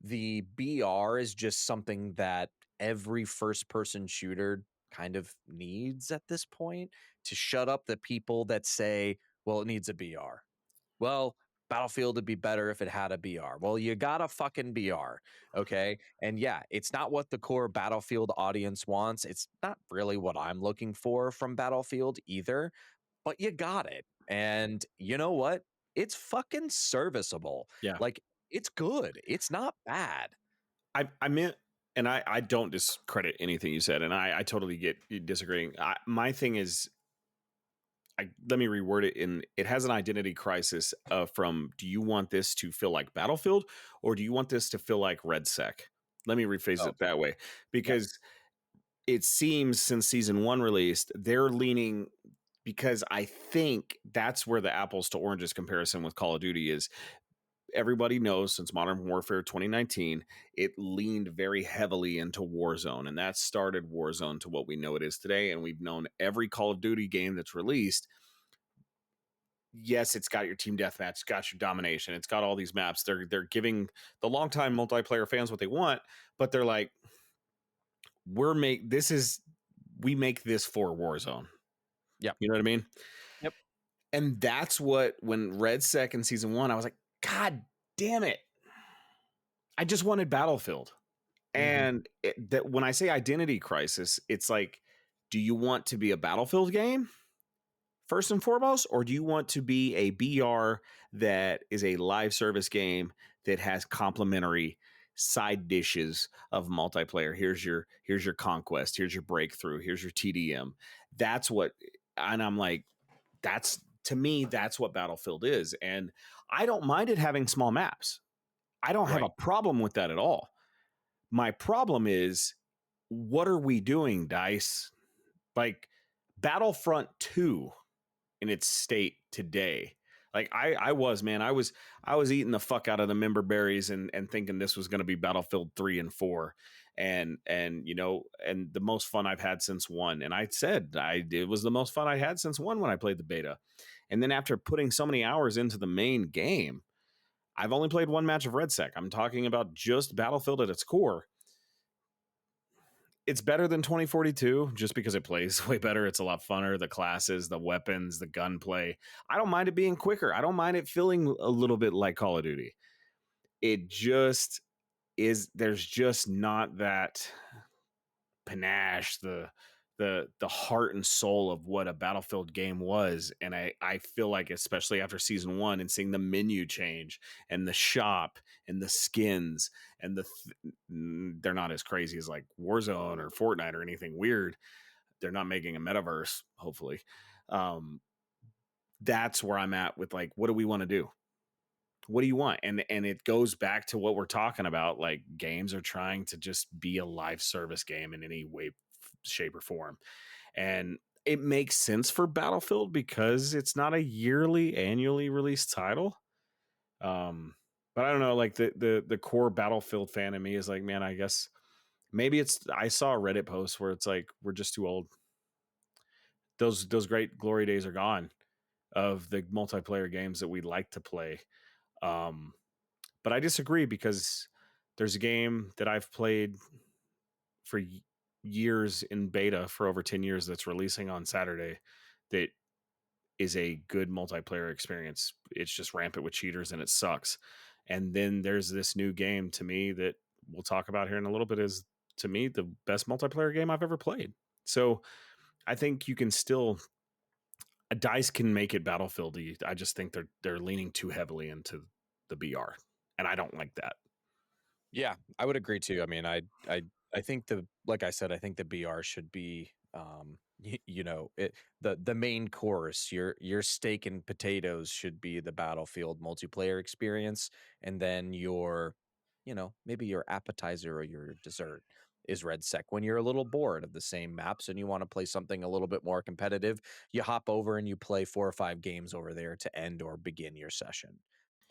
the BR is just something that every first person shooter kind of needs at this point to shut up the people that say, well, it needs a BR. Well, Battlefield would be better if it had a BR. Well, you got a fucking BR. Okay. And yeah, it's not what the core Battlefield audience wants. It's not really what I'm looking for from Battlefield either, but you got it. And you know what? It's fucking serviceable. Yeah. Like, it's good. It's not bad. I meant, and I don't discredit anything you said, and I totally get you disagreeing. My thing is, let me reword it. In it has an identity crisis from, do you want this to feel like Battlefield, or do you want this to feel like RedSec? Let me rephrase Oh, it that way, yep. because it seems since season one released, they're leaning, because I think that's where the apples to oranges comparison with Call of Duty is. Everybody knows since Modern Warfare 2019, it leaned very heavily into Warzone, and that started Warzone to what we know it is today. And we've known every Call of Duty game that's released. Yes, it's got your team deathmatch, it's got your domination, it's got all these maps. They're giving the longtime multiplayer fans what they want, but they're like, we make this for Warzone. Yep. You know what I mean? Yep. And that's what, when Red Sec in season one, I was like, God damn it. I just wanted Battlefield. Hmm. And that when I say identity crisis, it's like, do you want to be a Battlefield game first and foremost, or do you want to be a BR that is a live service game that has complementary side dishes of multiplayer? Here's your conquest, here's your breakthrough, here's your TDM. That's what, and I'm like, that's, to me, that's what Battlefield is. And I don't mind it having small maps. I don't have a Right. problem with that at all. My problem is, what are we doing, DICE? Like, Battlefront 2 in its state today. Like, I was eating the fuck out of the member berries and thinking this was going to be Battlefield 3 and 4, and the most fun I've had since 1. And I said it was the most fun I had since 1 when I played the beta. And then after putting so many hours into the main game, I've only played one match of RedSec. I'm talking about just Battlefield at its core. It's better than 2042 just because it plays way better. It's a lot funner. The classes, the weapons, the gunplay. I don't mind it being quicker. I don't mind it feeling a little bit like Call of Duty. It just is, there's just not that panache, the heart and soul of what a Battlefield game was. And I feel like, especially after season one and seeing the menu change and the shop and the skins and they're not as crazy as like Warzone or Fortnite or anything weird. They're not making a metaverse, hopefully. um that's where I'm at with, like, what do we want to do? What do you want? And it goes back to what we're talking about. Like, games are trying to just be a live service game in any way, shape, or form. And it makes sense for Battlefield because it's not a annually released title. But I don't know, like, the core Battlefield fan in me is like, man, I guess maybe it's, I saw a Reddit post where it's like, we're just too old. Those great glory days are gone of the multiplayer games that we like to play. Um, but I disagree, because there's a game that I've played for years in beta for over 10 years that's releasing on Saturday that is a good multiplayer experience. It's just rampant with cheaters and it sucks. And then there's this new game to me that we'll talk about here in a little bit, is, to me, the best multiplayer game I've ever played. So I think you can still, a DICE can make it Battlefieldy. I just think they're leaning too heavily into the BR, and I don't like that. Yeah, I would agree too. I mean, I think like I said, I think the BR should be the main course. Your steak and potatoes should be the Battlefield multiplayer experience, and then maybe your appetizer or your dessert is RedSec. When you're a little bored of the same maps and you want to play something a little bit more competitive, you hop over and you play 4 or 5 games over there to end or begin your session.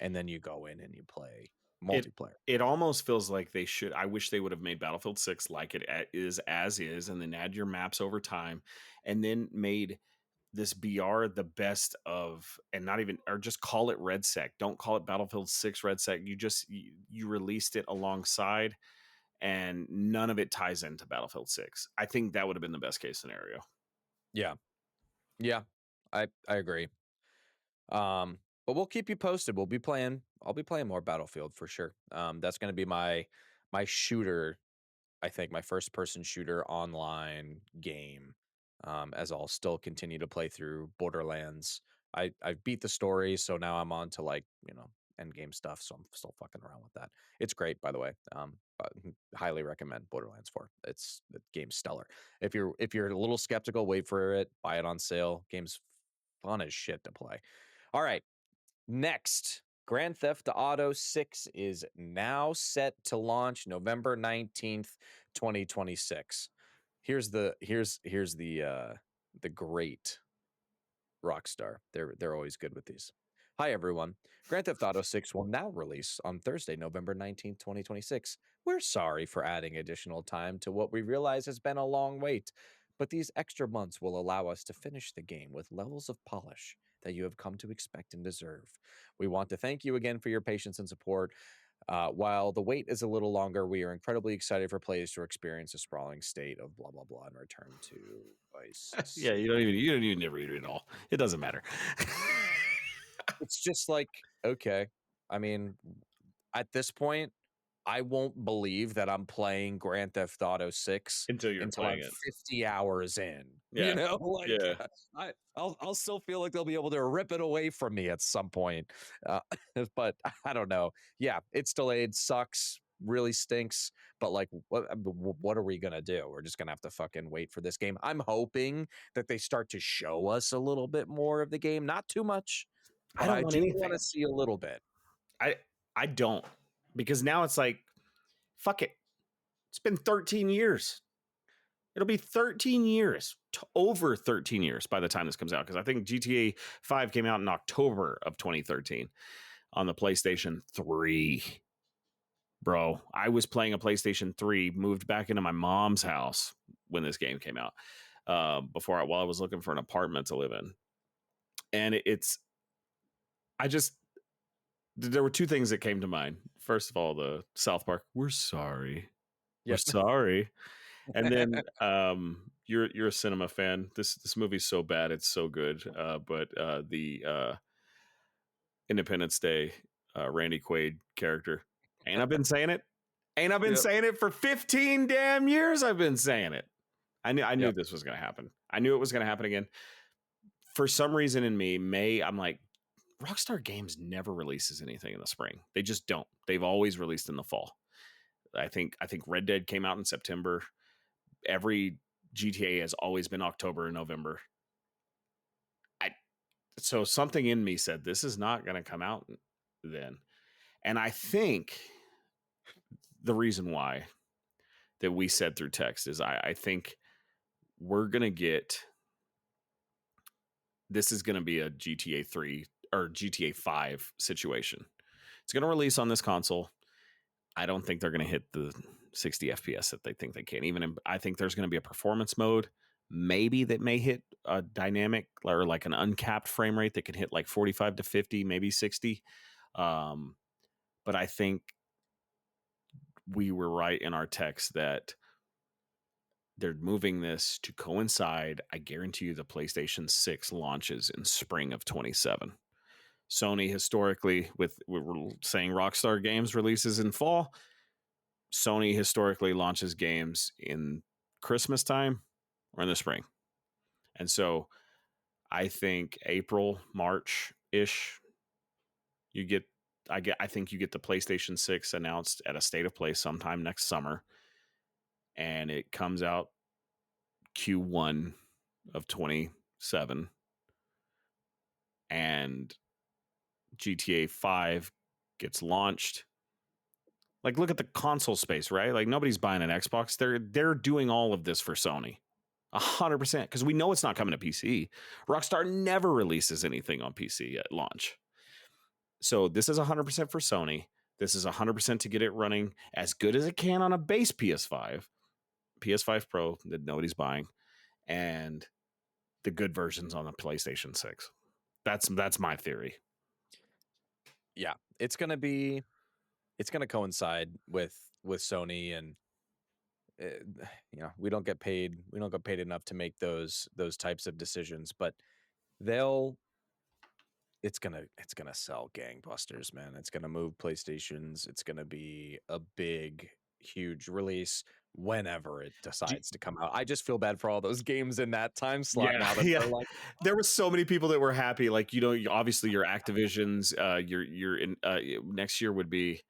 And then you go in and you play It multiplayer. it almost feels like they should. I wish they would have made Battlefield 6 like it is as is, and then add your maps over time, and then made this BR the best of, and not even, or just call it RedSec. Don't call it Battlefield 6 RedSec. You released it alongside, and none of it ties into Battlefield 6. I think that would have been the best case scenario. Yeah. Yeah. I agree. But we'll keep you posted. I'll be playing more Battlefield for sure. That's going to be my shooter, I think my first person shooter online game. As I'll still continue to play through Borderlands. I beat the story, so now I'm on to like, end game stuff, so I'm still fucking around with that. It's great, by the way. Highly recommend Borderlands 4. The game's stellar. If you're a little skeptical, wait for it, buy it on sale. Game's fun as shit to play. All right. Next, Grand Theft Auto 6 is now set to launch November 19th, 2026. Here's the great Rockstar. They're always good with these. Hi everyone. Grand Theft Auto 6 will now release on Thursday, November 19th, 2026. We're sorry for adding additional time to what we realize has been a long wait, but these extra months will allow us to finish the game with levels of polish that you have come to expect and deserve. We want to thank you again for your patience and support. While the wait is a little longer, we are incredibly excited for players to experience a sprawling state of blah blah blah and return to Vice Yeah, City. you don't even read it all. It doesn't matter. It's just like, okay. I mean, at this point, I won't believe that I'm playing Grand Theft Auto 6 Until you're until playing I'm it. 50 hours in. Yeah. Like Yeah. I'll still feel like they'll be able to rip it away from me at some point. Uh, but I don't know. Yeah, it's delayed, sucks, really stinks. But like, what are we gonna do? We're just gonna have to fucking wait for this game. I'm hoping that they start to show us a little bit more of the game, not too much, I but don't I want do want anything. to see a little bit. I I don't, because now it's like, fuck it. It's been 13 years. It'll be 13 years, over 13 years by the time this comes out, because I think GTA 5 came out in October of 2013 on the PlayStation 3. Bro, I was playing a PlayStation 3, moved back into my mom's house when this game came out, while I was looking for an apartment to live in. And I just, there were two things that came to mind. First of all, the South Park, we're sorry. We're Yep. sorry. And then you're a cinema fan. This movie's so bad, it's so good. But the Independence Day Randy Quaid character. Ain't I been saying it? Ain't I been Yep. saying it for 15 damn years? I've been saying it. I knew Yep. this was gonna happen. I knew it was gonna happen again. For some reason in me, I'm like, Rockstar Games never releases anything in the spring. They just don't. They've always released in the fall. I think Red Dead came out in September. Every GTA has always been October and November. I So something in me said this is not going to come out then. And I think the reason why that we said through text is I think we're going to get, this is going to be a GTA 3 or GTA 5 situation. It's going to release on this console. I don't think they're going to hit the 60 FPS that they think they can. I think there's going to be a performance mode, maybe that may hit a dynamic or like an uncapped frame rate that can hit like 45 to 50, maybe 60. But I think we were right in our text that they're moving this to coincide. I guarantee you the PlayStation 6 launches in spring of 27. Sony historically, with we're saying Rockstar Games releases in fall, Sony historically launches games in Christmas time or in the spring. And so I think April, March ish, you get, I think you get the PlayStation 6 announced at a state of play sometime next summer. And it comes out Q1 of 27. And GTA 5 gets launched Like, look at the console space, right? Like, nobody's buying an Xbox. They're doing all of this for Sony. 100%, because we know it's not coming to PC. Rockstar never releases anything on PC at launch. So this is 100% for Sony. This is 100% to get it running as good as it can on a base PS5, PS5 Pro that nobody's buying, and the good versions on the PlayStation 6. That's my theory. Yeah, it's gonna coincide with Sony, and we don't get paid enough to make those types of decisions, but they'll it's gonna sell gangbusters, man. It's gonna move PlayStations. It's gonna be a big, huge release whenever it Do, decides to come out. I just feel bad for all those games in that time slot yeah, now that yeah. they're like, There were so many people that were happy. Like, obviously your Activisions, your in next year would be,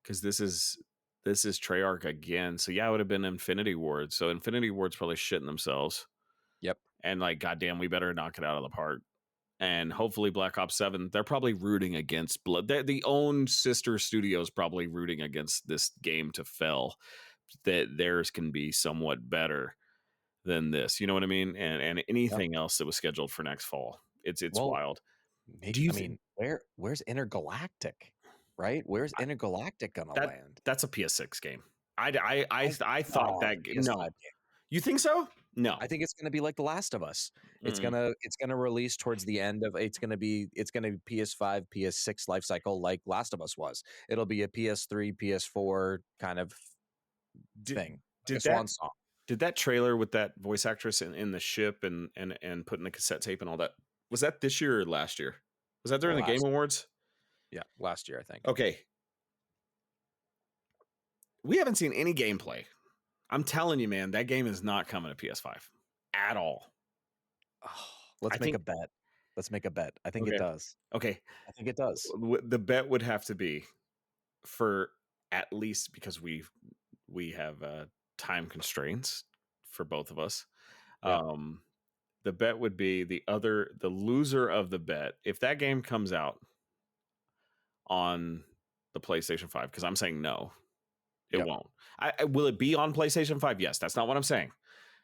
because this is Treyarch again. So yeah, it would have been Infinity Ward. So Infinity Ward's probably shitting themselves. yep, And like, goddamn, we better knock it out of the park. And hopefully Black Ops 7, they're probably rooting against Blood. The own sister studios probably rooting against this game to fail, that theirs can be somewhat better than this. You know what I mean? And yep. anything else that was scheduled for next fall. It's Well, wild. maybe, Do you I think mean, where's Intergalactic, right? Where's Intergalactic gonna that land? that's a PS6 game? I thought Oh, that no. PS5 game. You think so? No. I think it's gonna be like The Last of Us. Mm-mm. It's gonna release towards the end of it's gonna be PS5, PS6 life cycle like Last of Us was. It'll be a PS3, PS4 kind of Did thing, like a did swan that song. did that trailer with that voice actress in the ship and putting the cassette tape and all that, was that this year or last year? Was that during the Game Last Awards? Yeah, last year, I think. Okay, we haven't seen any gameplay. I'm telling you, man, that game is not coming to PS5 at all. Oh, I let's make a think bet. Let's make a bet. I think it okay, does. okay. I think it does. The bet would have to be for, at least because we have time constraints for both of us. Yeah. Um, the bet would be the loser of the bet, if that game comes out on the PlayStation 5, because I'm saying no, it Yep. won't. Will it be on PlayStation 5? Yes. That's not what I'm saying.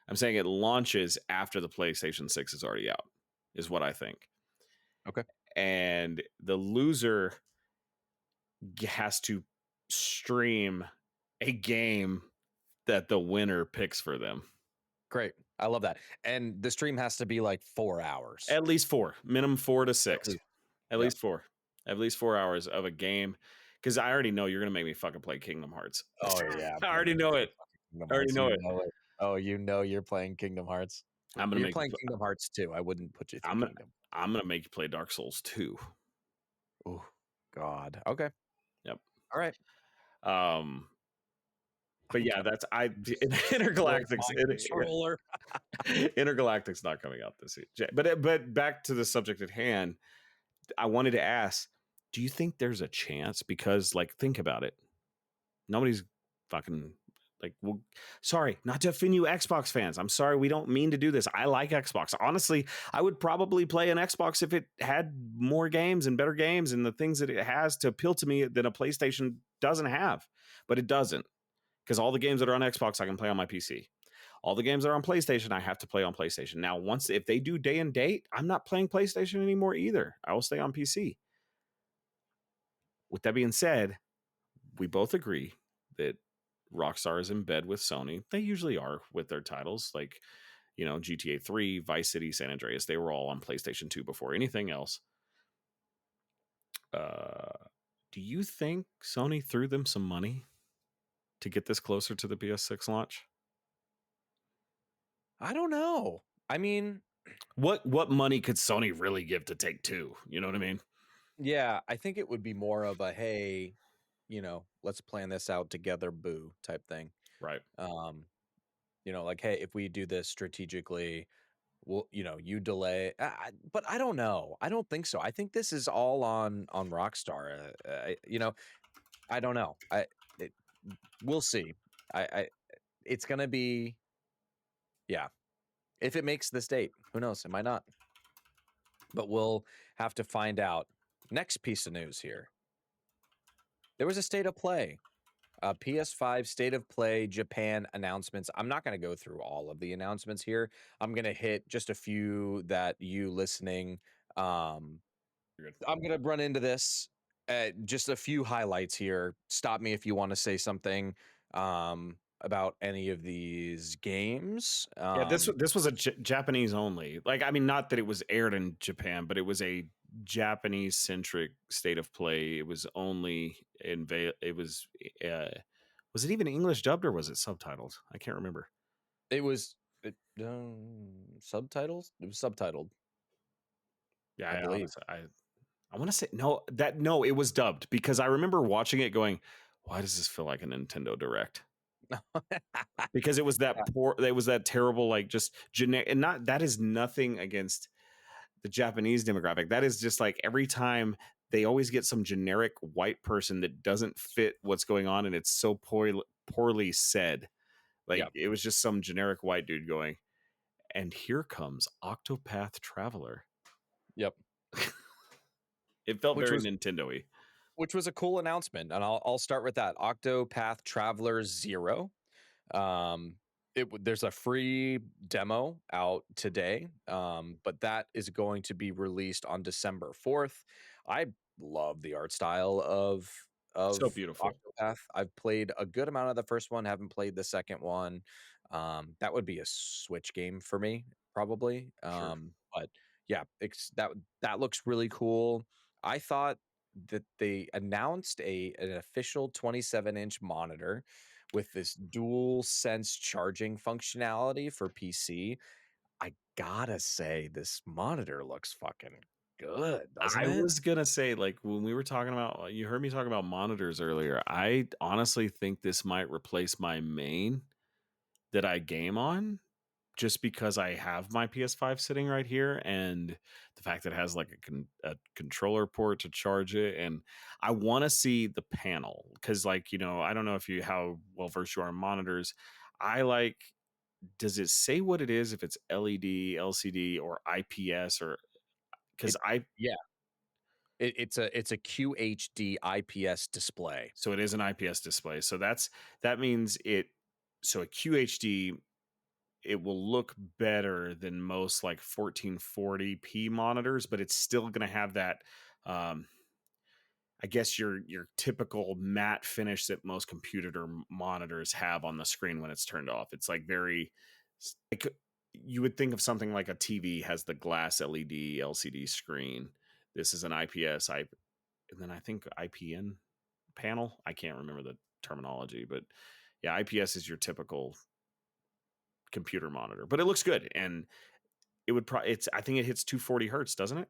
I'm saying it launches after the PlayStation 6 is already out, is what I think. Okay. And the loser has to stream a game that the winner picks for them. Great. I love that. And the stream has to be like 4 hours. At least 4, minimum 4 to At 6. least. At Yep. least 4. At least 4 hours of a game, because I already know you're gonna make me fucking play Kingdom Hearts. Oh yeah, I I'm gonna already make you know play it. fucking Kingdom I already Hearts. know You it. know it. Oh, you're playing Kingdom Hearts. I'm gonna You're make you. playing Kingdom Hearts too. I wouldn't put you through I'm gonna Kingdom. I'm gonna make you play Dark Souls 2. Oh God. Okay. Yep. All right. Um. But I'm yeah, gonna that's destroy Intergalactics. my controller. Intergalactic's not coming out this year. But back to the subject at hand, I wanted to ask: do you think there's a chance? Because, like, think about it. Nobody's fucking like. Well, sorry, not to offend you, Xbox fans. I'm sorry, we don't mean to do this. I like Xbox. Honestly, I would probably play an Xbox if it had more games and better games and the things that it has to appeal to me that a PlayStation doesn't have. But it doesn't, because all the games that are on Xbox I can play on my PC. All the games that are on PlayStation I have to play on PlayStation. Now, if they do day and date, I'm not playing PlayStation anymore either. I will stay on PC. With that being said, we both agree that Rockstar is in bed with Sony. They usually are with their titles, like, GTA 3, Vice City, San Andreas. They were all on PlayStation 2 before anything else. Do you think Sony threw them some money to get this closer to the PS6 launch? I don't know. I mean, What money could Sony really give to Take Two? You know what I mean? yeah, I think it would be more of a hey, let's plan this out together, boo type thing. Right. Like, hey, if we do this strategically, well, you delay. But I don't know. I don't think so. I think this is all on Rockstar. I don't know. We'll see. It's gonna be, yeah. If it makes this date, who knows? It might not. But we'll have to find out. Next piece of news here. There was a state of play, PS5 state of play Japan announcements. I'm not going to go through all of the announcements here. I'm going to hit just a few that you listening. Um, You're good. I'm going to run into this. Just a few highlights here. Stop me if you want to say something about any of these games. Yeah, this was a Japanese only. Like, I mean, not that it was aired in Japan, but it was a Japanese centric state of play. It was only in uh, was it even English dubbed or was it subtitled? I can't remember. It was subtitles. It was subtitled, Yeah, I believe. I want to say no, it was dubbed because I remember watching it going, why does this feel like a Nintendo Direct? Because it was that poor, it was that terrible, like just generic, and not that is nothing against the Japanese demographic. That is just like every time they always get some generic white person that doesn't fit what's going on, and it's so poorly said. Like Yeah. it was just some generic white dude going, and here comes Octopath Traveler. Yep. It felt Which very was Nintendo-y. which was a cool announcement, and I'll start with that. Octopath Traveler 0. Um, there's a free demo out today, but that is going to be released on December 4th. I love the art style So of beautiful. Octopath. I've played a good amount of the first one, haven't played the second one. That would be a Switch game for me, probably. Sure. But yeah, that looks really cool. I thought that they announced an official 27-inch monitor with this dual sense charging functionality for PC. I gotta say, this monitor looks fucking good, doesn't I it? was gonna say, like, when we were talking about, you heard me talk about monitors earlier. I honestly think this might replace my main that I game on, just because I have my PS5 sitting right here, and the fact that it has like a controller port to charge it, and I want to see the panel because, like, I don't know if you how well versed you are in monitors. I like. Does it say what it is? If it's LED, LCD, or IPS, or because It I Yeah, it's a QHD IPS display. so it is an IPS display. So that means it. So a QHD, it will look better than most like 1440p monitors, but it's still going to have that. Um, I guess your typical matte finish that most computer monitors have on the screen when it's turned off. It's like very like you would think of something like a TV has the glass LED LCD screen. This is an IPS, and then I think IPN panel. I can't remember the terminology, but yeah, IPS is your typical computer monitor, but it looks good, and it would probably it's I think it hits 240 hertz, doesn't it?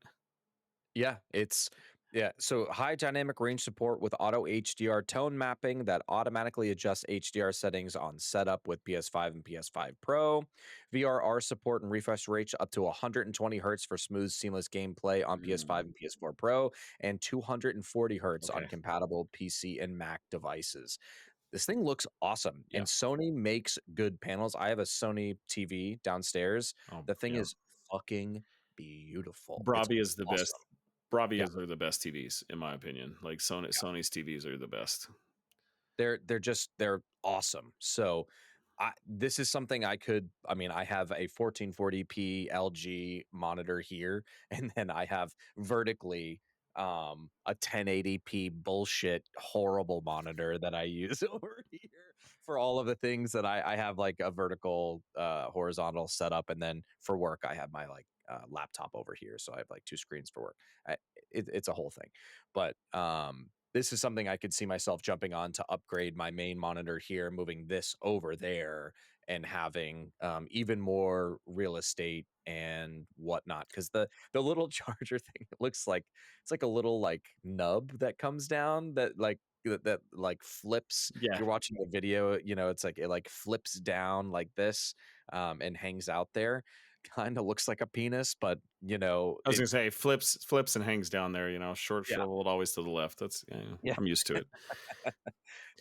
Yeah, so high dynamic range support with auto HDR tone mapping that automatically adjusts HDR settings on setup with PS5 and PS5 Pro. VRR support and refresh rates up to 120 hertz for smooth, seamless gameplay on PS5 Mm, and PS4 Pro, and 240 hertz on okay. compatible PC and Mac devices. This thing looks awesome, Yeah. and Sony makes good panels. I have a Sony TV downstairs. Oh, The thing yeah. is fucking beautiful. It's Bravia is the best. awesome. Yeah. Bravias are the best TVs in my opinion. Like Sony's TVs are the best. They're awesome. So this is something I mean, I have a 1440p LG monitor here, and then I have vertically a 1080p bullshit horrible monitor that I use over here for all of the things that I have, like a vertical horizontal setup, and then for work I have my like laptop over here, so I have like two screens for work. It's a whole thing. But this is something I could see myself jumping on to upgrade my main monitor here, moving this over there, and having even more real estate and whatnot. Because the little charger thing, it looks like it's like a little like nub that comes down that like flips. If Yeah. you're watching the video, it's like it like flips down like this and hangs out there. Kind of looks like a penis, but I was it gonna say flips and hangs down there, short yeah. shriveled always to the left. That's Yeah. I'm used to it.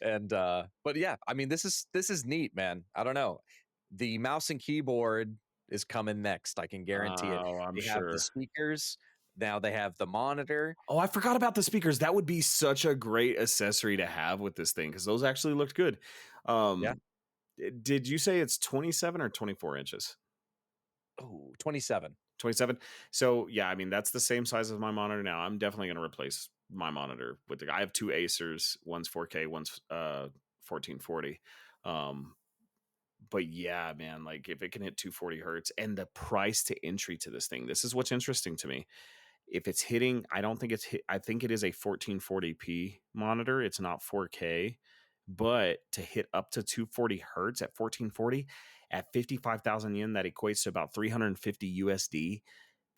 And but yeah, I mean, this is neat, man. I don't know. The mouse and keyboard is coming next. I can guarantee it. Oh, I'm They have the sure. speakers. Now they have the monitor. Oh, I forgot about the speakers. That would be such a great accessory to have with this thing because those actually looked good. Yeah. Did you say it's 27 or 24 inches? Oh, 27. 27. So yeah, I mean that's the same size as my monitor now. I'm definitely going to replace my monitor with I have two Acers, one's 4K, one's 1440. Um, but yeah, man, like if it can hit 240 hertz and the price to entry to this thing, this is what's interesting to me. If it's hitting, I don't think it's hit, I think it is a 1440p monitor. It's not 4K, but to hit up to 240 hertz at 1440 at 55,000 yen, that equates to about 350 USD.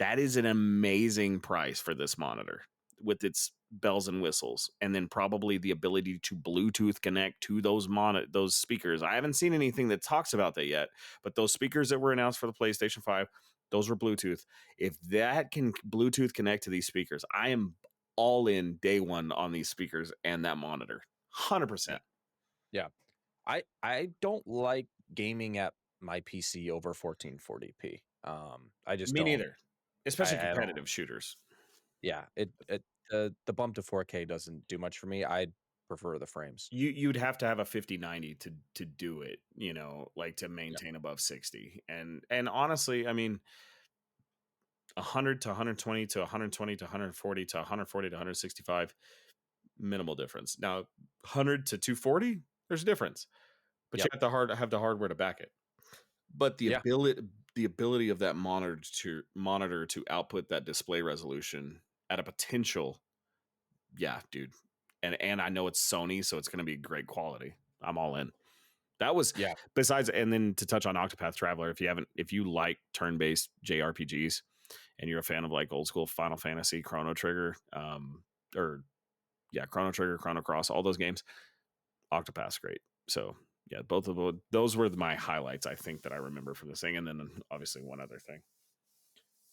That is an amazing price for this monitor with its bells and whistles, and then probably the ability to Bluetooth connect to those speakers. I haven't seen anything that talks about that yet, but those speakers that were announced for the PlayStation 5, those were Bluetooth. If that can Bluetooth connect to these speakers, I am all in day one on these speakers and that monitor. Yeah. 100%. Yeah. I don't like gaming at my PC over 1440p. I just Me don't. neither, especially I don't. competitive shooters. Yeah, the bump to 4K doesn't do much for me. I prefer the frames. You'd have to have a 5090 to do it, like to Yeah. maintain above 60. And honestly, I mean 100 to 120 to 120 to 140 to 140 to 165, minimal difference. Now 100 to 240, there's a difference, but you Yep. have the hardware to back it. But Yeah. the ability of that monitor to output that display resolution at a potential, yeah, dude. And I know it's Sony, so it's going to be great quality. I'm all in. That was Yeah. besides, and then to touch on Octopath Traveler, if you like turn-based JRPGs and you're a fan of like old school Final Fantasy, Chrono Trigger, or yeah, Chrono Trigger, Chrono Cross, all those games, Octopath's great. So yeah, both of those were my highlights, I think, that I remember from this thing, and then obviously one other thing,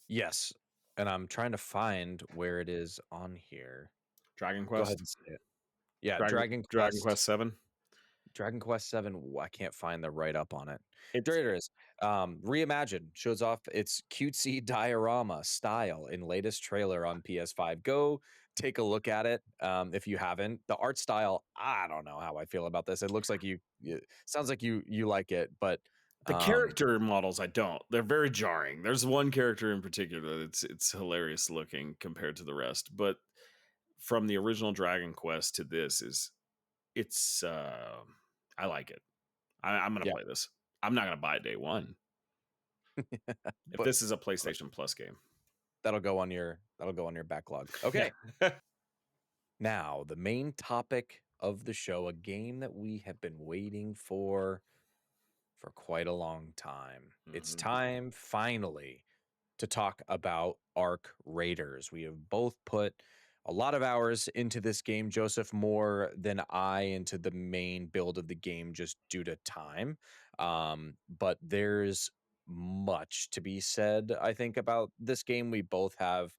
Yes. And I'm trying to find where it is on here. Dragon Go ahead Quest, and say it. Yeah, Dragon Dragon Dragon Quest. Quest 7. Dragon Quest 7, I can't find the write up on it. It's There it is. Reimagine shows off its cutesy diorama style in latest trailer on PS5. Go take a look at it if you haven't. The art style, I don't know how I feel about this. It looks like sounds like you like it, but the um, character models I don't. They're very jarring. There's one character in particular it's hilarious looking compared to the rest, but from the original Dragon Quest to this is it's I like it. I'm gonna yeah, play this. I'm not gonna buy it day one. If but this is a PlayStation Plus game. that'll go on your backlog. Okay. Now, the main topic of the show, a game that we have been waiting for quite a long time. It's Mhm. time finally to talk about Arc Raiders. We have both put a lot of hours into this game, Joseph, more than I into the main build of the game just due to time. But there's much to be said, I think, about this game. We both have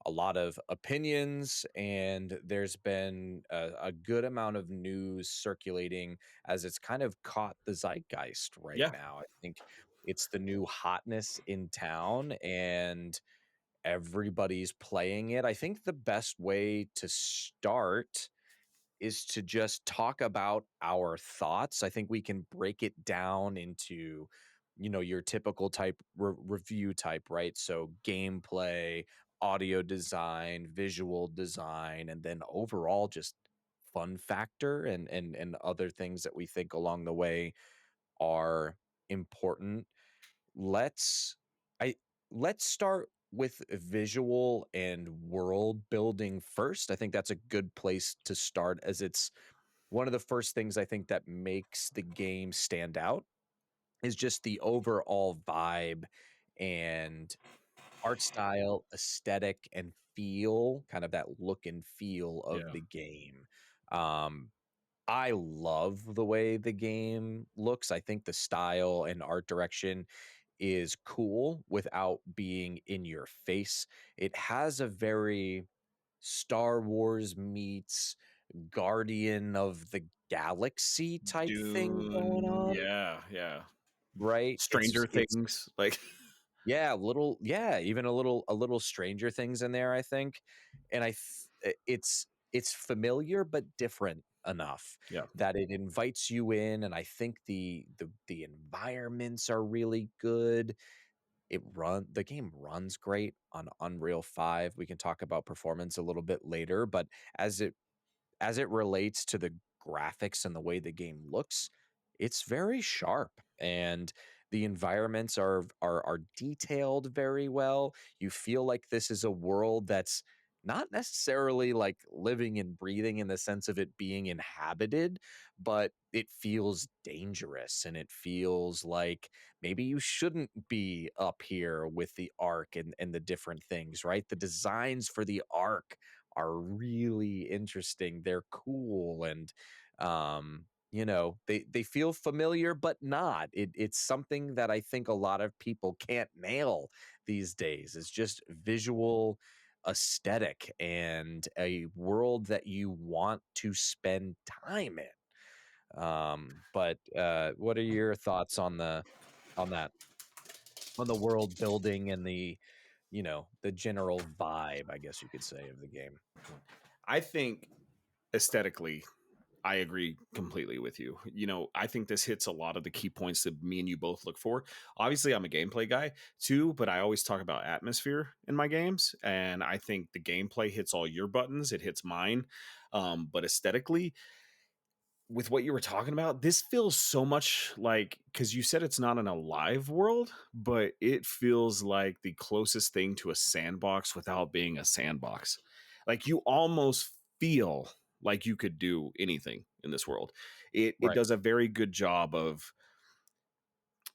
a lot of opinions, and there's been a good amount of news circulating as it's kind of caught the zeitgeist right Yeah. now. I think it's the new hotness in town, and everybody's playing it. I think the best way to start is to just talk about our thoughts. I think we can break it down into, your typical type review type, right? So gameplay, audio design, visual design, and then overall just fun factor and other things that we think along the way are important. Let's I let's start with visual and world building first. I think that's a good place to start as it's one of the first things I think that makes the game stand out is just the overall vibe and art style, aesthetic, and feel, kind of that look and feel of Yeah. the game. Um, I love the way the game looks. I think the style and art direction is cool without being in your face. It has a very Star Wars meets Guardian of the Galaxy type thing going Dune. on, Yeah, yeah. right? Stranger It's Things. Like Yeah, even a little Stranger Things in there, I think, and it's familiar but different enough Yeah. that it invites you in, and I think the environments are really good. The game runs great on Unreal 5. We can talk about performance a little bit later, but as it relates to the graphics and the way the game looks, it's very sharp and the environments are detailed very well. You feel like this is a world that's not necessarily like living and breathing in the sense of it being inhabited, but it feels dangerous and it feels like maybe you shouldn't be up here with the arc and the different things, right? The designs for the arc are really interesting. They're cool and they feel familiar but not. It's something that I think a lot of people can't nail these days. It's just visual aesthetic and a world that you want to spend time in. But what are your thoughts on that on the world building and the general vibe, I guess you could say, of the game? I think aesthetically, I agree completely with you. I think this hits a lot of the key points that me and you both look for. Obviously, I'm a gameplay guy too, but I always talk about atmosphere in my games. And I think the gameplay hits all your buttons, it hits mine. But aesthetically, with what you were talking about, this feels so much like, because you said it's not an alive world, but it feels like the closest thing to a sandbox without being a sandbox. Like you almost feel like you could do anything in this world. It Right. does a very good job of,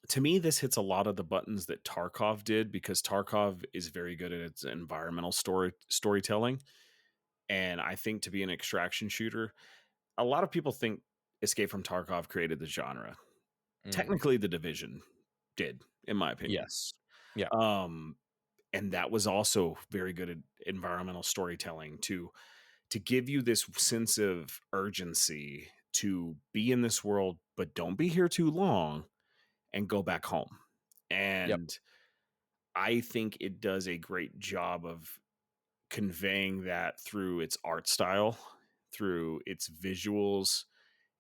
to me, this hits a lot of the buttons that Tarkov did, because Tarkov is very good at its environmental storytelling. And I think to be an extraction shooter, a lot of people think Escape from Tarkov created the genre. Mm, Technically, The Division did, in my opinion. yes. Yeah. Um, and that was also very good at environmental storytelling to give you this sense of urgency to be in this world, but don't be here too long and go back home. Yep. And I think it does a great job of conveying that through its art style, through its visuals,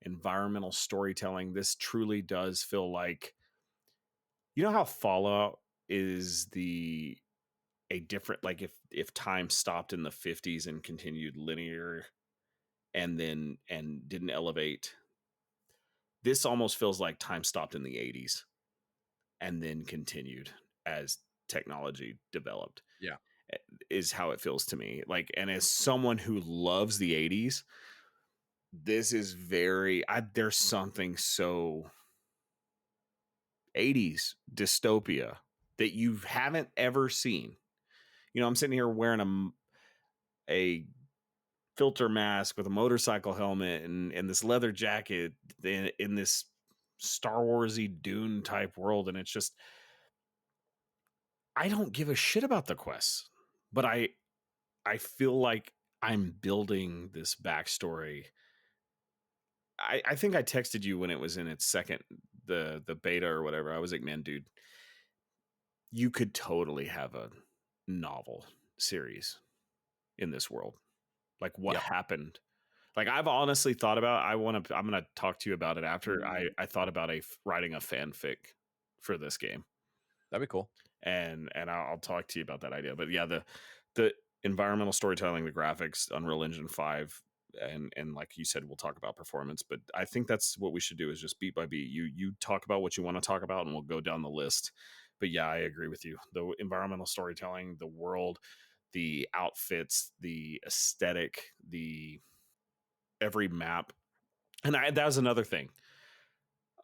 environmental storytelling. This truly does feel like, how Fallout is the a different, like if time stopped in the 50s and continued linear and didn't elevate. This almost feels like time stopped in the 80s and then continued as technology developed, Yeah. eh, is how it feels to me. Like, and as someone who loves the 80s, this is there's something so 80s dystopia that you haven't ever seen. I'm sitting here wearing a filter mask with a motorcycle helmet and this leather jacket in this Star Warsy Dune type world, and it's just, I don't give a shit about the quests, but I feel like I'm building this backstory. I think I texted you when it was in its second, the beta or whatever. I was like, man, dude, you could totally have a novel series in this world. Like what Yep. happened. Like I've honestly thought about, I'm going to talk to you about it after. Ooh, I thought about writing a fanfic for this game, that'd be cool. and I'll talk to you about that idea. But yeah, the environmental storytelling, the graphics, Unreal Engine 5, and like you said, we'll talk about performance, but I think that's what we should do, is just beat by beat. You talk about what you want to talk about and we'll go down the list. But yeah, I agree with you. The environmental storytelling, the world, the outfits, the aesthetic, the every map. And that was another thing.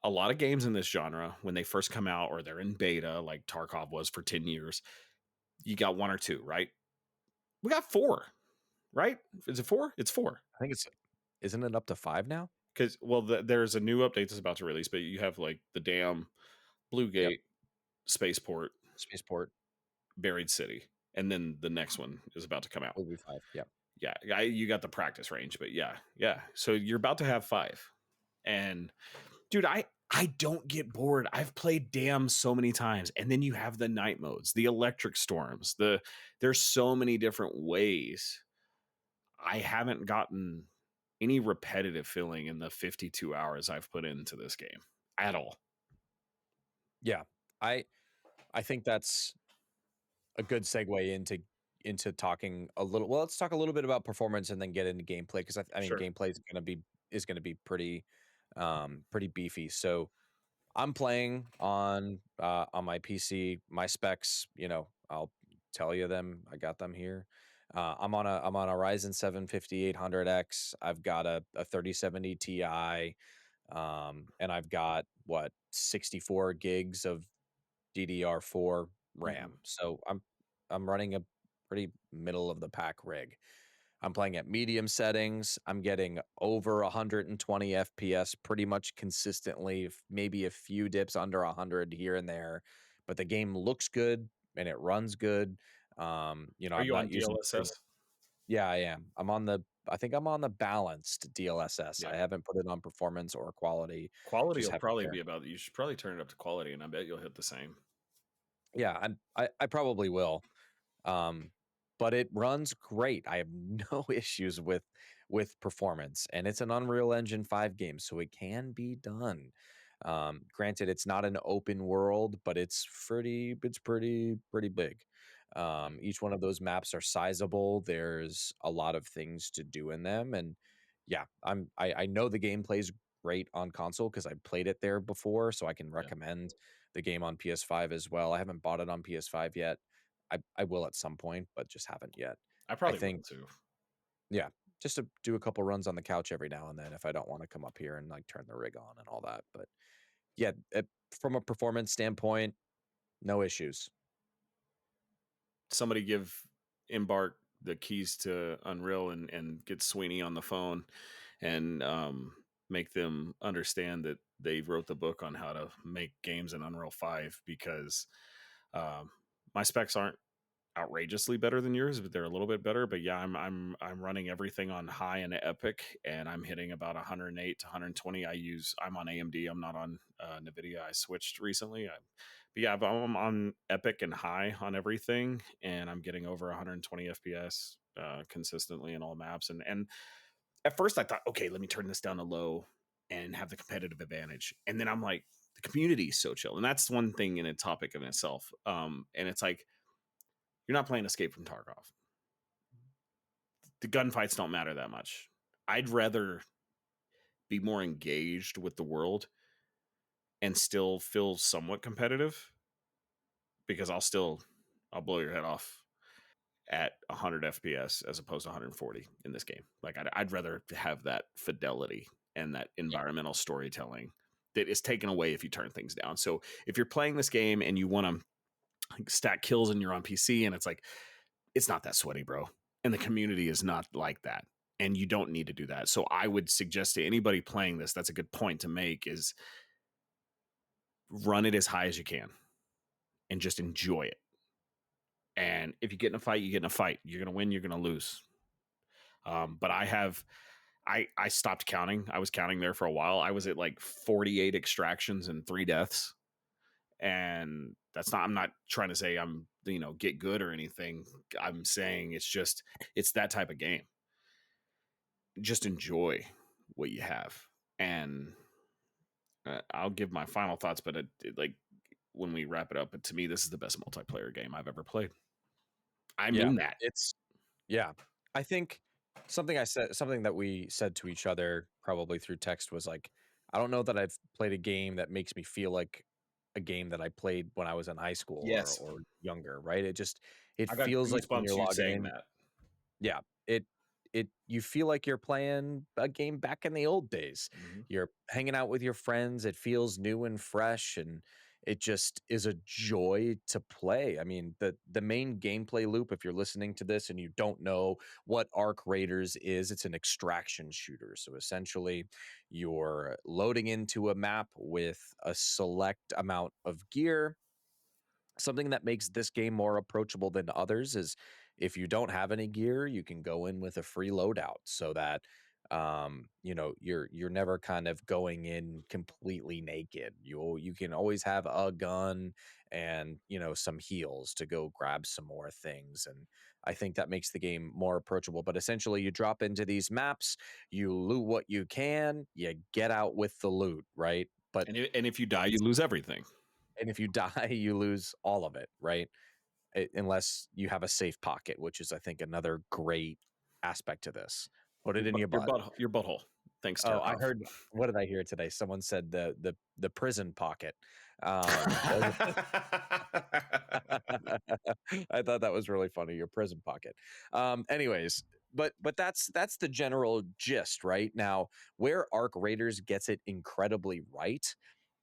A lot of games in this genre, when they first come out or they're in beta, like Tarkov was for 10 years, you got one or two, right? We got four, right? Is it four? It's four. I think isn't it up to 5 now? Because, well, there's a new update that's about to release, but you have like the Dam, Blue Yep. Gate, Spaceport, Spaceport Buried City, and then the next one is about to come out. will be 5. Yep. Yeah, you got the practice range, but yeah. So you're about to have five, and dude, I don't get bored. I've played Damn so many times, and then you have the night modes, the electric storms, there's so many different ways. I haven't gotten any repetitive feeling in the 52 hours I've put into this game at all. Yeah. I I think that's a good segue into talking a little well, let's talk a little bit about performance and then get into gameplay because I mean, Sure. gameplay is gonna be pretty, pretty beefy. So, I'm playing on my PC. My specs, I'll tell you them. I got them here. I'm on a Ryzen 7 5800X. I've got a 3070 Ti, and I've got what 64 gigs of DDR4 Mhm. RAM. So I'm running a pretty middle of the pack rig. I'm playing at medium settings. I'm getting over 120 FPS pretty much consistently, maybe a few dips under 100 here and there, but the game looks good and it runs good. Are I'm you not on using too DLSS? yeah, I am. I think I'm on the balanced DLSS. Yeah. I haven't put it on performance or quality. Quality Just will have it probably there. be about you should probably turn it up to quality, and I bet you'll hit the same. Yeah, I probably will. Um, but it runs great. I have no issues with performance, and it's an Unreal Engine 5 game, so it can be done. Granted, it's not an open world, but it's pretty big. Yeah. Each one of those maps are sizable. There's a lot of things to do in them, and yeah, I know the gameplay's great on console because I played it there before, so I can Yeah. recommend the game on PS5 as well. I haven't bought it on PS5 yet. I will at some point, but just haven't yet. I I probably will think too. yeah, just to do a couple runs on the couch every now and then if I don't wanna come up here and, like, turn the rig on and all that, but yeah, from a performance standpoint, no issues. Somebody give Embark the keys to Unreal and get Sweeney on the phone and make them understand that they wrote the book on how to make games in Unreal 5 because um, my specs aren't outrageously better than yours, but they're a little bit better. But yeah, I'm running everything on high and Epic, and I'm hitting about 108 to 120. I'm on AMD. I'm not on Nvidia. I switched recently. But yeah, I'm on Epic and high on everything, and I'm getting over 120 FPS consistently in all maps. And at first I thought, okay, let me turn this down to low and have the competitive advantage. And then I'm like, the community is so chill, and that's one thing in a topic in itself. And it's like you're not playing Escape from Tarkov. The gunfights don't matter that much. I'd rather be more engaged with the world and still feel somewhat competitive because I'll blow your head off at 100 FPS as opposed to 140 in this game. Like I'd rather have that fidelity and that Yeah. environmental storytelling that is taken away if you turn things down. So if you're playing this game and you want to stack kills and you're on PC and it's like it's not that sweaty, bro. And the community is not like that. And you don't need to do that. So I would suggest to anybody playing this, that's a good point to make is run it as high as you can and just enjoy it. And if you get in a fight, you get in a fight. You're gonna win, you're gonna lose. But I stopped counting. I was counting there for a while. I was at like 48 extractions and 3 deaths. And I'm not trying to say I'm get good or anything. I'm saying it's that type of game. Just enjoy what you have. And I'll give my final thoughts, but like when we wrap it up, but to me, this is the best multiplayer game I've ever played. I Yeah, mean that. it's yeah. I think something that we said to each other probably through text was like, I don't know that I've played a game that makes me feel like a game that I played when I was in high school Yes. or younger, right? It I got feels like when goosebumps you're you logging saying in. that. Yeah, it you feel like you're playing a game back in the old days. Mhm. You're hanging out with your friends, it feels new and fresh, and it just is a joy to play. I mean, the main gameplay loop, if you're listening to this and you don't know what Arc Raiders is, it's an extraction shooter. So essentially, you're loading into a map with a select amount of gear. Something that makes this game more approachable than others is if you don't have any gear, you can go in with a free loadout so that you're never kind of going in completely naked. You can always have a gun and some heals to go grab some more things, and I think that makes the game more approachable. But essentially, you drop into these maps, you loot what you can, you get out with the loot, right? But And if you die, you it's lose everything. and if you die, you lose all of it, right? Unless you have a safe pocket, which is, I think, another great aspect to this. Put it in your butt. Your butthole. Thanks, Oh, I Tarkov. heard. What did I hear today? Someone said the prison pocket. That was I thought that was really funny. Your prison pocket. Anyways, but that's the general gist, right? Now, where Arc Raiders gets it incredibly right,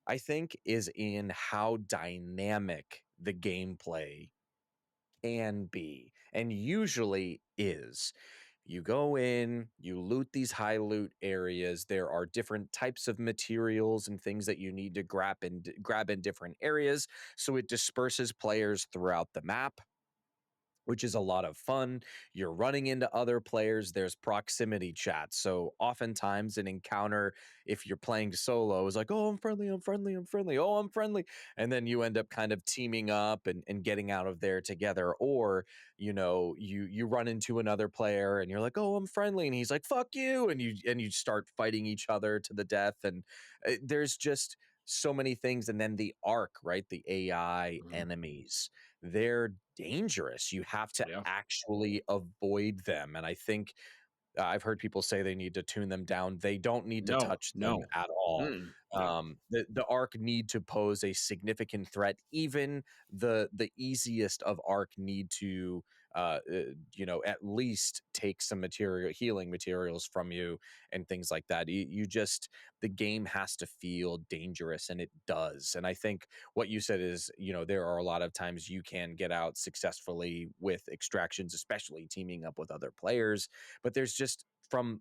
I think, is in how dynamic the gameplay can be, and usually is. You go in, you loot these high loot areas. There are different types of materials and things that you need to grab in different areas, so it disperses players throughout the map, which is a lot of fun. You're running into other players. There's proximity chat. So oftentimes an encounter, if you're playing solo, is like, oh, I'm friendly, I'm friendly, I'm friendly, oh, I'm friendly. And then you end up kind of teaming up and getting out of there together. Or, you run into another player and you're like, oh, I'm friendly. And he's like, fuck you. And you start fighting each other to the death. And there's just so many things. And then the arc, right? The AI Mhm. enemies, they're dangerous. You have to Yeah. actually avoid them. And I think I've heard people say they need to tune them down. They don't need to No, touch them no. at all. No. The arc need to pose a significant threat. Even the easiest of arc need to at least take some healing materials from you and things like that. You just, the game has to feel dangerous, and it does. And I think what you said is, there are a lot of times you can get out successfully with extractions, especially teaming up with other players. But there's just,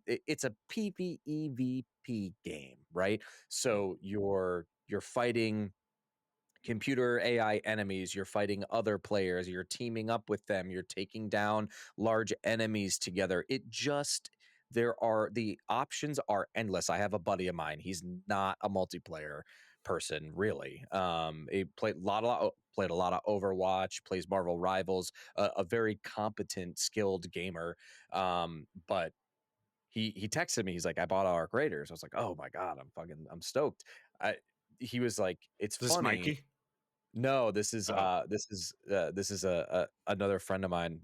it's a PvEVP game, right? So you're fighting computer AI enemies, you're fighting other players, you're teaming up with them, you're taking down large enemies together. The options are endless. I have a buddy of mine. He's not a multiplayer person, really. He played a lot of Overwatch, plays Marvel Rivals, a very competent, skilled gamer. But he texted me. He's like, I bought Arc Raiders. I was like, oh my god, I'm stoked. I, he was like, it's Is this funny. Mikey? No, this is Oh, another friend of mine.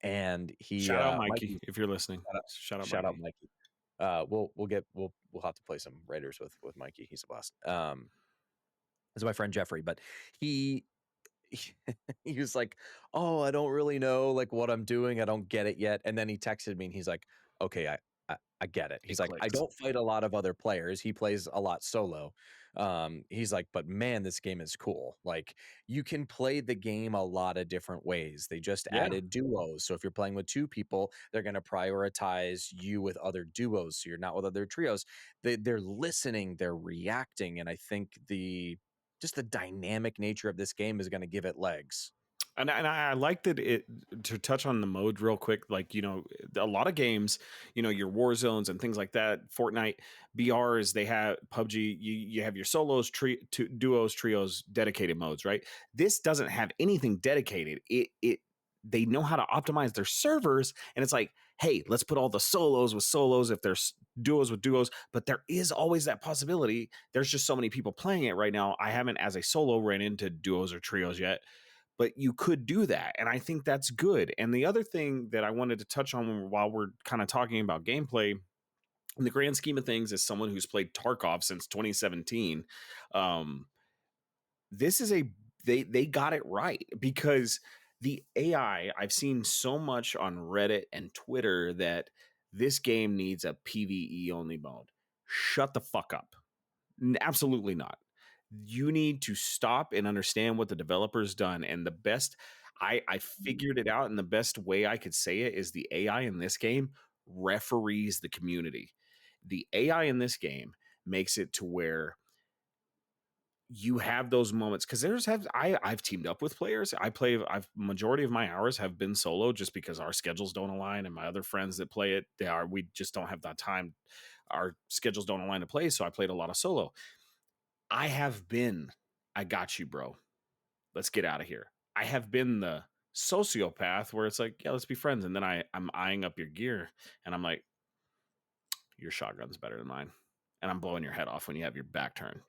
And he shout out Mikey Mikey, if you're listening. shout out, Shout out shout out Mikey. Mikey. We'll have to play some Raiders with Mikey. He's a blast. This is my friend Jeffrey, but he he was like, "Oh, I don't really know like what I'm doing. I don't get it yet." And then he texted me and he's like, "Okay, I get it." He's It like, "I clicks. don't fight a lot of other players." He plays a lot solo. He's like, "But man, this game is cool. Like you can play the game a lot of different ways. They just Yeah. added duos. So if you're playing with two people, they're going to prioritize you with other duos. So you're not with other trios. They're listening, they're reacting, and I think just the dynamic nature of this game is going to give it legs. And I like that it, to touch on the mode real quick, like, a lot of games, your war zones and things like that, Fortnite, BRs, they have PUBG, you have your solos, duos, trios, dedicated modes, right? This doesn't have anything dedicated. They know how to optimize their servers, and it's like, hey, let's put all the solos with solos if there's duos with duos, but there is always that possibility. There's just so many people playing it right now. I haven't, as a solo, ran into duos or trios yet, but you could do that. And I think that's good. And the other thing that I wanted to touch on while we're kind of talking about gameplay, in the grand scheme of things, as someone who's played Tarkov since 2017, um, this is they got it right, because the AI, I've seen so much on Reddit and Twitter that this game needs a PvE only mode. Shut the fuck up. Absolutely not. You need to stop and understand what the developer's done. And the best, I figured it out, and the best way I could say it is the AI in this game referees the community. The AI in this game makes it to where you have those moments because I've teamed up with players. I've majority of my hours have been solo just because our schedules don't align, and my other friends that play it, we just don't have that time. Our schedules don't align to play, so I played a lot of solo. I have been, I got you, bro. Let's get out of here. I have been the sociopath where it's like, yeah, let's be friends. And then I'm eyeing up your gear and I'm like, your shotgun's better than mine. And I'm blowing your head off when you have your back turned.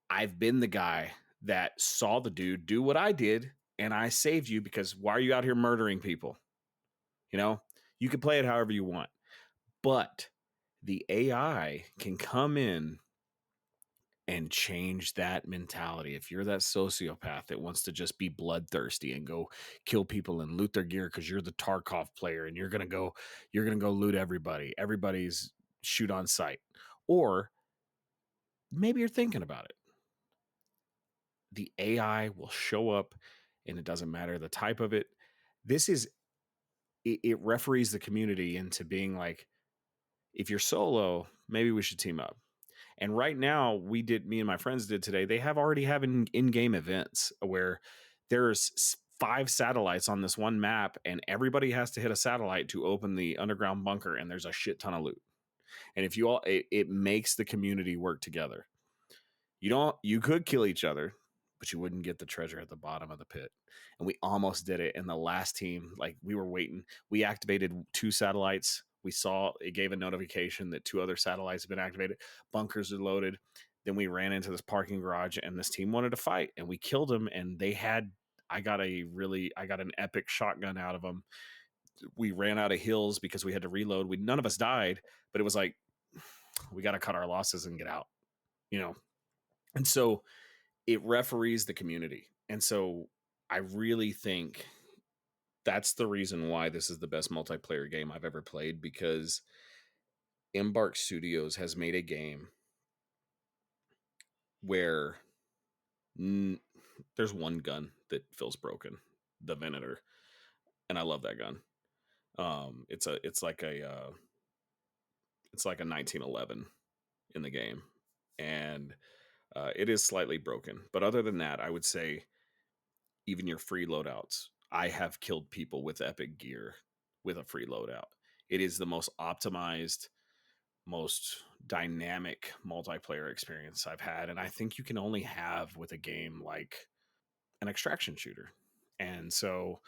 I've been the guy that saw the dude do what I did and I saved you because why are you out here murdering people? You know, you can play it however you want, but the AI can come in and change that mentality. If you're that sociopath that wants to just be bloodthirsty and go kill people and loot their gear because you're the Tarkov player and you're gonna go loot everybody's shoot on sight, or maybe you're thinking about it. The AI will show up, and it doesn't matter the type of it. This is it referees the community into being like, if you're solo, maybe we should team up. And right now, me and my friends did today. They have already having in-game events where there's 5 satellites on this one map, and everybody has to hit a satellite to open the underground bunker. And there's a shit ton of loot. And if you all, it makes the community work together. You could kill each other, but you wouldn't get the treasure at the bottom of the pit. And we almost did it. And the last team, like we were waiting, we activated 2 satellites. We saw it gave a notification that 2 other satellites have been activated. Bunkers are loaded. Then we ran into this parking garage, and this team wanted to fight, and we killed them. And I got an epic shotgun out of them. We ran out of hills because we had to reload. None of us died, but it was like, we got to cut our losses and get out, you know? And so it referees the community. And so I really think that's the reason why this is the best multiplayer game I've ever played, because Embark Studios has made a game where there's one gun that feels broken, the Venator, and I love that gun. It's like a 1911 in the game, and it is slightly broken. But other than that, I would say even your free loadouts. I have killed people with epic gear with a free loadout. It is the most optimized, most dynamic multiplayer experience I've had. And I think you can only have with a game like an extraction shooter. And so,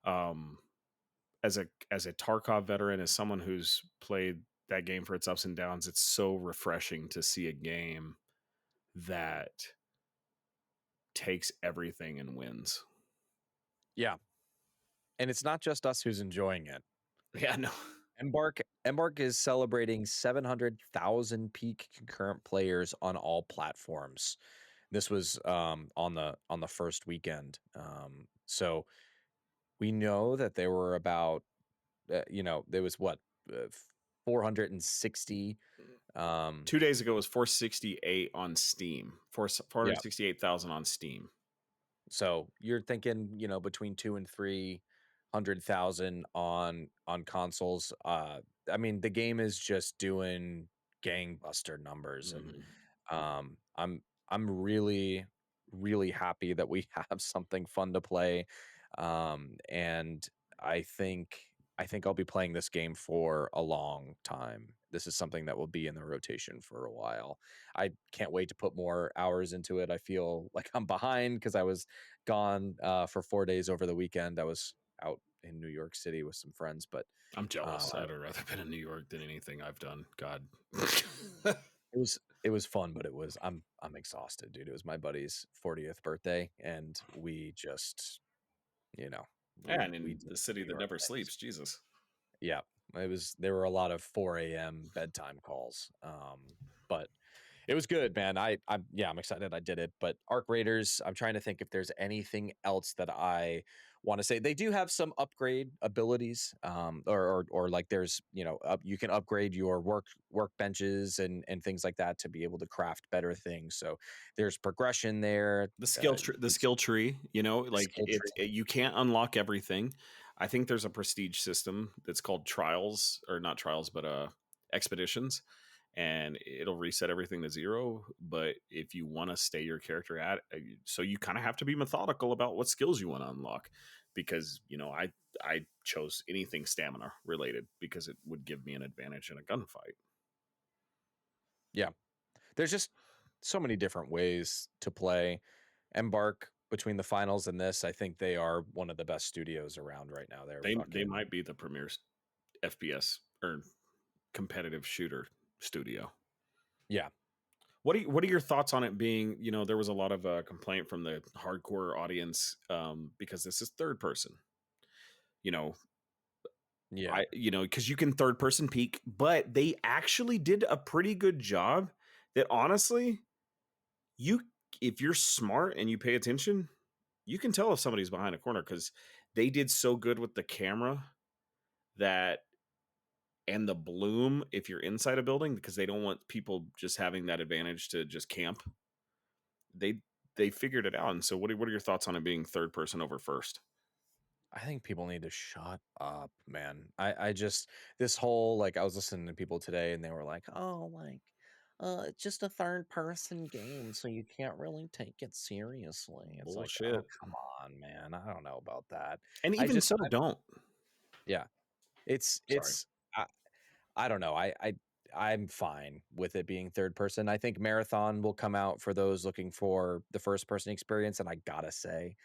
um, as a Tarkov veteran, as someone who's played that game for its ups and downs, it's so refreshing to see a game that takes everything and wins. Yeah. And it's not just us who's enjoying it. Yeah, no. Embark is celebrating 700,000 peak concurrent players on all platforms. This was on the first weekend. So we know that there were about there was what, 460. 2 days ago was 468 on Steam. Yeah. 468,000 on Steam. So you're thinking, between 2 and 300,000 on consoles. I mean, the game is just doing gangbuster numbers, and Mhm. I'm really really happy that we have something fun to play. And I think I think I'll be playing this game for a long time. This is something that will be in the rotation for a while. I can't wait to put more hours into it. I feel like I'm behind because I was gone for 4 days over the weekend. I was out in New York City with some friends, but I'm jealous. um, I'd have rather been in New York than anything I've done. God. it was fun, but I'm exhausted, dude. It was my buddy's 40th birthday, and we just, you know, And we in did the city New that York never things. sleeps, Jesus. Yeah, there were a lot of 4 a.m. bedtime calls. But it was good, man. I'm excited I did it. But Arc Raiders, I'm trying to think if there's anything else that I want to say. They do have some upgrade abilities, or like there's, you can upgrade your workbenches and things like that to be able to craft better things. So there's progression there. The There's skill tree, a like skill tree. you can't unlock everything. I think there's a prestige system that's called trials, or not trials, but expeditions. and it'll reset everything to zero. But if you want to stay your character at, so you kind of have to be methodical about what skills you want to unlock, because I chose anything stamina related because it would give me an advantage in a gunfight. Yeah. There's just so many different ways to play. Embark, between the finals and this, I think they are one of the best studios around right now. They're They fucking might be the premier FPS or competitive shooter studio. yeah. What are your thoughts on it being? There was a lot of complaint from the hardcore audience, because this is third person. You know, Yeah. because you can third person peek, but they actually did a pretty good job. That honestly, you if you're smart and you pay attention, you can tell if somebody's behind a corner because they did so good with the camera that and the bloom if you're inside a building because they don't want people just having that advantage to just camp. They they figured it out. And so what are your thoughts on it being third person over first? I think people need to shut up, man. I just this whole like I was listening to people today and they were like, "Oh, like it's just a third person game, so you can't really take it seriously." It's like, "Oh, Bullshit. come on, man. I don't know about that." And I even just so, don't. yeah. Sorry. It's I don't know. I'm fine with it being third person. I think Marathon will come out for those looking for the first person experience, and I gotta say,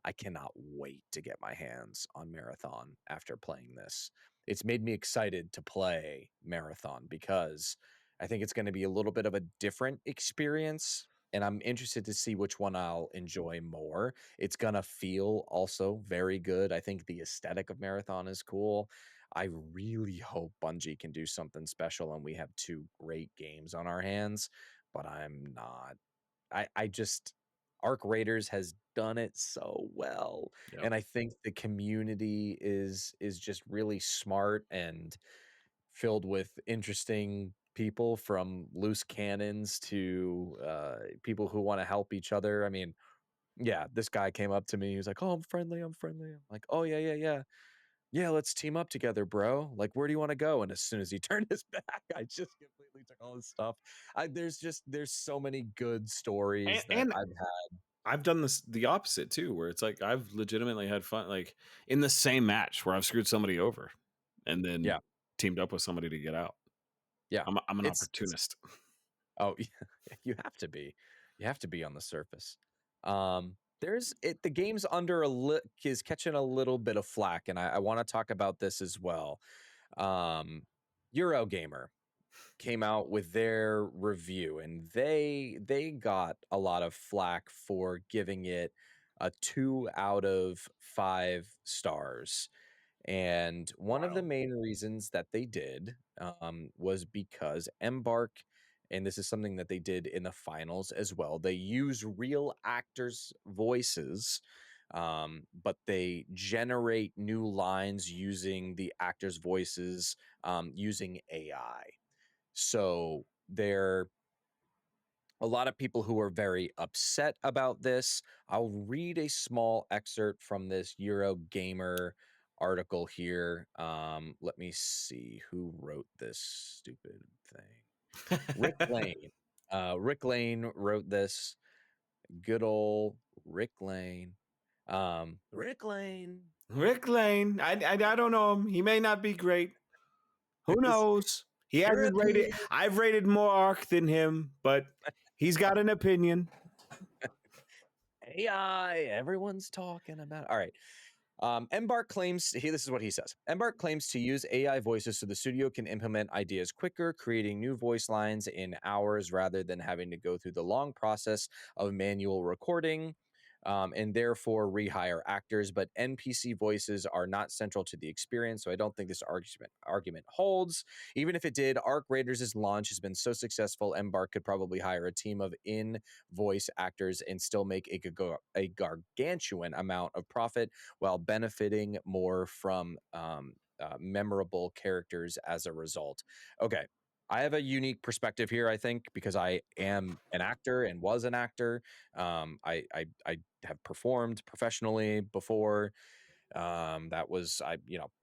I cannot wait to get my hands on Marathon after playing this. It's made me excited to play Marathon because I think it's going to be a little bit of a different experience. And I'm interested to see which one I'll enjoy more. It's going to feel also very good. I think the aesthetic of Marathon is cool. I really hope Bungie can do something special and we have two great games on our hands, but I'm not. I just Arc Raiders has done it so well, Yep. and I think the community is just really smart and filled with interesting people from loose cannons to people who want to help each other. I mean, yeah, this guy came up to me. He was like, "Oh, I'm friendly. I'm friendly." I'm like, "Oh yeah, yeah, yeah, yeah. Let's team up together, bro. Like, where do you want to go?" And as soon as he turned his back, I just completely took all his stuff. There's so many good And, stories that and I've had. I've done this the opposite too, where it's like I've legitimately had fun, like in the same match where I've screwed somebody over, and then Yeah, teamed up with somebody to get out. yeah. I'm an It's opportunist. oh, yeah, you have to be. You have to be on the surface. There's it the game's under is catching a little bit of flack, and I want to talk about this as well. Um, Eurogamer came out with their review, and they got a lot of flack for giving it a 2 out of 5 stars. And one of the Wild. main reasons that they did was because Embark, and this is something that they did in the finals as well, they use real actors' voices, but they generate new lines using the actors' voices using AI. So they're a lot of people who are very upset about this. I'll read a small excerpt from this Eurogamer article here. Let me see who wrote this stupid thing. Rick Lane. Rick Lane wrote this. Good old Rick Lane. Rick Lane. Rick Lane. I don't know him. He may not be great. Who His knows? He hasn't rated. European I've rated more Arc than him, but he's got an opinion. AI. Everyone's talking about. All right. Embark claims this is what he says. Embark claims to use AI voices so the studio can implement ideas quicker, creating new voice lines in hours rather than having to go through the long process of manual recording. And therefore rehire actors, but NPC voices are not central to the experience, so I don't think this argument holds. Even if it did, Arc Raiders' launch has been so successful, Embark could probably hire a team of in-voice actors and still make a gargantuan amount of profit while benefiting more from memorable characters as a result. Okay. I have a unique perspective here, I think, because I am an actor and was an actor. I have performed professionally before. That was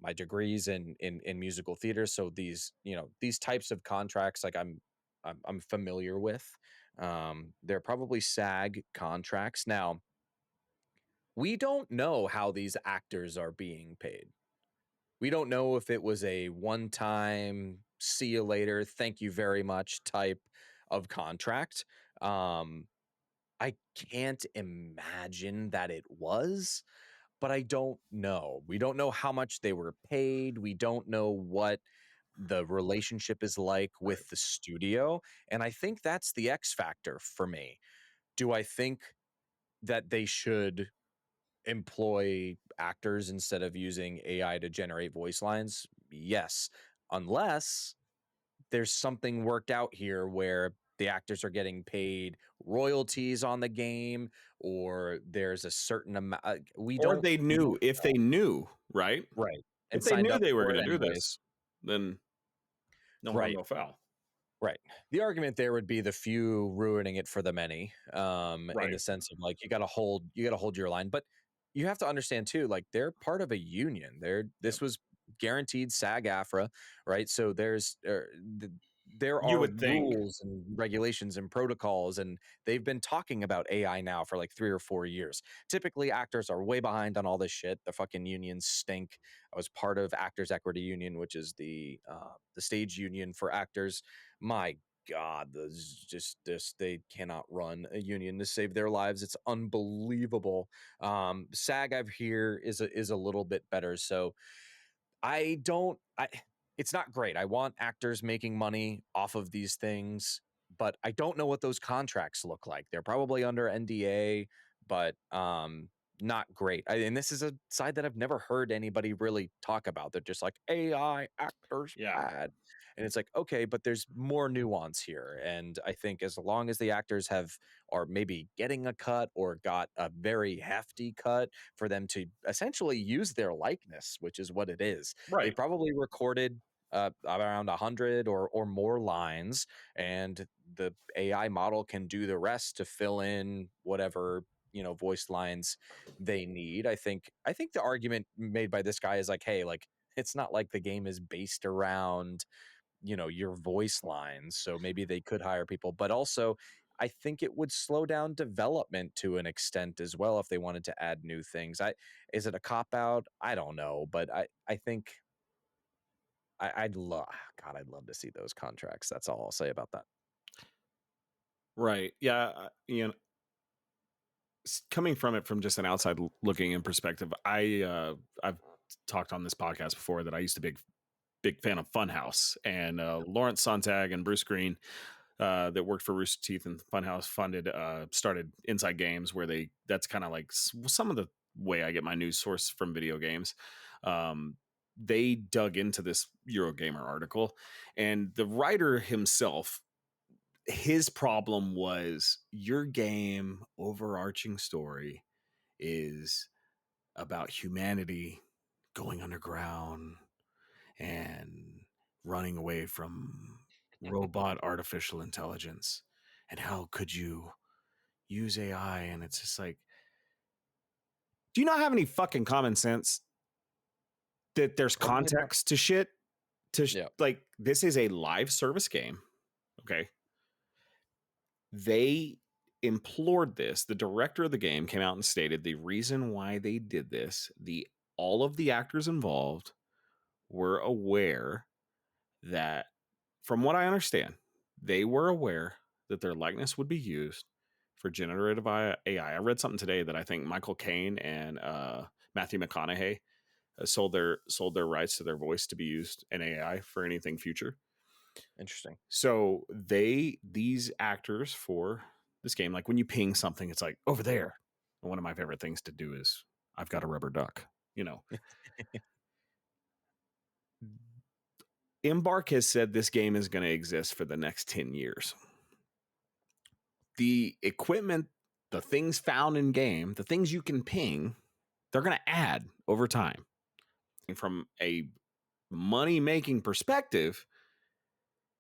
my degrees in musical theater. So these types of contracts, like I'm familiar with. They're probably SAG contracts. Now, we don't know how these actors are being paid. We don't know if it was a one time, see you later, thank you very much type of contract. Um, I can't imagine that it was, but I don't know. We don't know how much they were paid. We don't know what the relationship is like Right. with the studio. And I think that's the X factor for me. Do I think that they should employ actors instead of using AI to generate voice lines? Yes, unless there's something worked out here where the actors are getting paid royalties on the game, or there's a certain amount. We Or don't. they We knew, don't if they knew, right? right and If they signed knew up they were for going it to do anyways. this, then no harm, Right. no foul. Right. The argument there would be the few ruining it for the many, in the Right. sense of like you gotta hold your line. But you have to understand too, like they're part of a union. Yep. This was guaranteed SAG-AFTRA, right? So there You are would think. rules and regulations and protocols, and they've been talking about AI now for like 3 or 4 years. Typically, actors are way behind on all this shit. The fucking unions stink. I was part of Actors Equity Union, which is the stage union for actors. My God, just this they cannot run a union to save their lives. It's unbelievable. SAG I've here is a little bit better. So I don't I it's not great. I want actors making money off of these things, but I don't know what those contracts look like. They're probably under NDA, but not great. And this is a side that I've never heard anybody really talk about. They're just like AI actors Yeah. bad. And it's like, okay, but there's more nuance here. And I think as long as the actors have are maybe getting a cut or got a very hefty cut for them to essentially use their likeness, which is what it is. They Right. probably recorded around 100 or more lines, and the AI model can do the rest to fill in whatever voice lines they need. I think the argument made by this guy is like, hey, like it's not like the game is based around your voice lines, so maybe they could hire people, but also I think it would slow down development to an extent as well if they wanted to add new things. I Is it a cop out? I don't know, but I think I'd love God, I'd love to see those contracts. That's all I'll say about that. Right. Yeah. Coming from it from just an outside looking in perspective, I've talked on this podcast before that I used to be big fan of Funhouse, and Lawrence Sontag and Bruce Green, that worked for Rooster Teeth and Funhouse, started Inside Games, where that's kind of like some of the way I get my news source from video games. They dug into this Eurogamer article, and the writer himself, his problem was your game overarching story is about humanity going underground and running away from robot artificial intelligence. And how could you use AI? And it's just like, do you not have any fucking common sense that there's Probably not. context to shit? Yeah. Like, this is a live service game. Okay. They implored this. The director of the game came out and stated the reason why they did this, all of the actors involved were aware that, from what I understand, they were aware that their likeness would be used for generative AI. I read something today that I think Michael Caine and Matthew McConaughey sold their rights to their voice to be used in AI for anything future. Interesting. So these actors for this game, like when you ping something, it's like over there. And one of my favorite things to do is I've got a rubber duck. Embark has said this game is going to exist for the next 10 years. The equipment, the things found in game, the things you can ping, they're going to add over time. And from a money making perspective,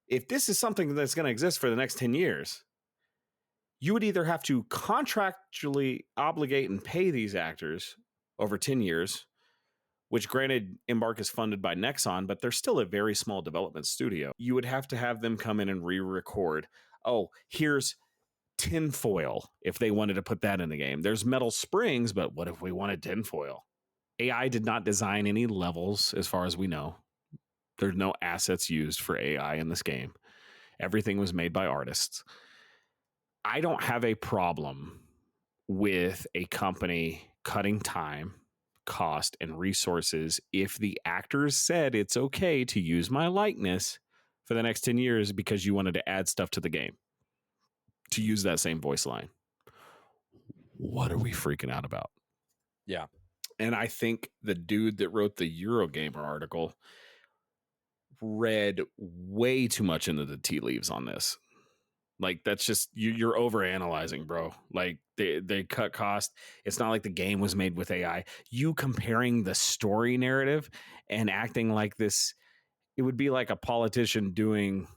if this is something that's going to exist for the next 10 years, you would either have to contractually obligate and pay these actors over 10 years, which granted Embark is funded by Nexon, but they're still a very small development studio. You would have to have them come in and re-record. Oh, here's tinfoil if they wanted to put that in the game. There's metal springs, but what if we wanted tinfoil? AI did not design any levels as far as we know. There's no assets used for AI in this game. Everything was made by artists. I don't have a problem with a company cutting time, cost, and resources if the actors said it's okay to use my likeness for the next 10 years because you wanted to add stuff to the game to use that same voice line. What are we freaking out about? Yeah. And I think the dude that wrote the Eurogamer article read way too much into the tea leaves on this. Like that's just you're overanalyzing, bro. Like they cut cost. It's not like the game was made with AI. You comparing the story narrative and acting like this, it would be like a politician doing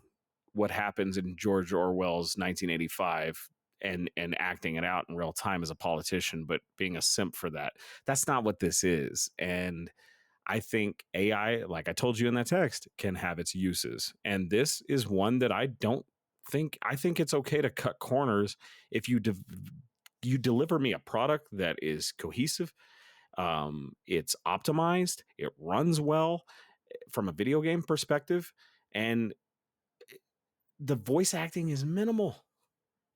what happens in George Orwell's 1985 and acting it out in real time as a politician, but being a simp for that. That's not what this is. And I think AI, like I told you in that text, can have its uses. And this is one that I think it's okay to cut corners if you deliver me a product that is cohesive, it's optimized, it runs well from a video game perspective, and the voice acting is minimal.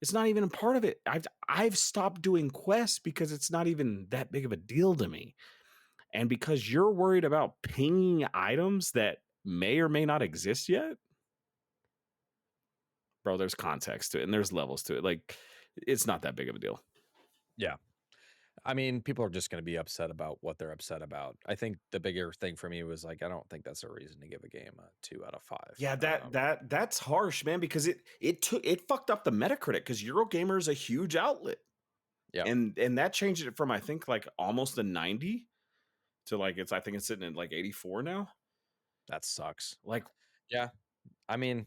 It's not even a part of it. I've stopped doing quests because it's not even that big of a deal to me. And because you're worried about pinging items that may or may not exist yet, bro, there's context to it and there's levels to it. Like, it's not that big of a deal. Yeah. I mean, people are just going to be upset about what they're upset about. I think the bigger thing for me was like, I don't think that's a reason to give a game a 2 out of 5. Yeah, that's harsh, man, because it fucked up the Metacritic because Eurogamer is a huge outlet. Yeah, And that changed it from I think like almost a 90 to like I think it's sitting at like 84 now. that sucks. Like Yeah, I mean,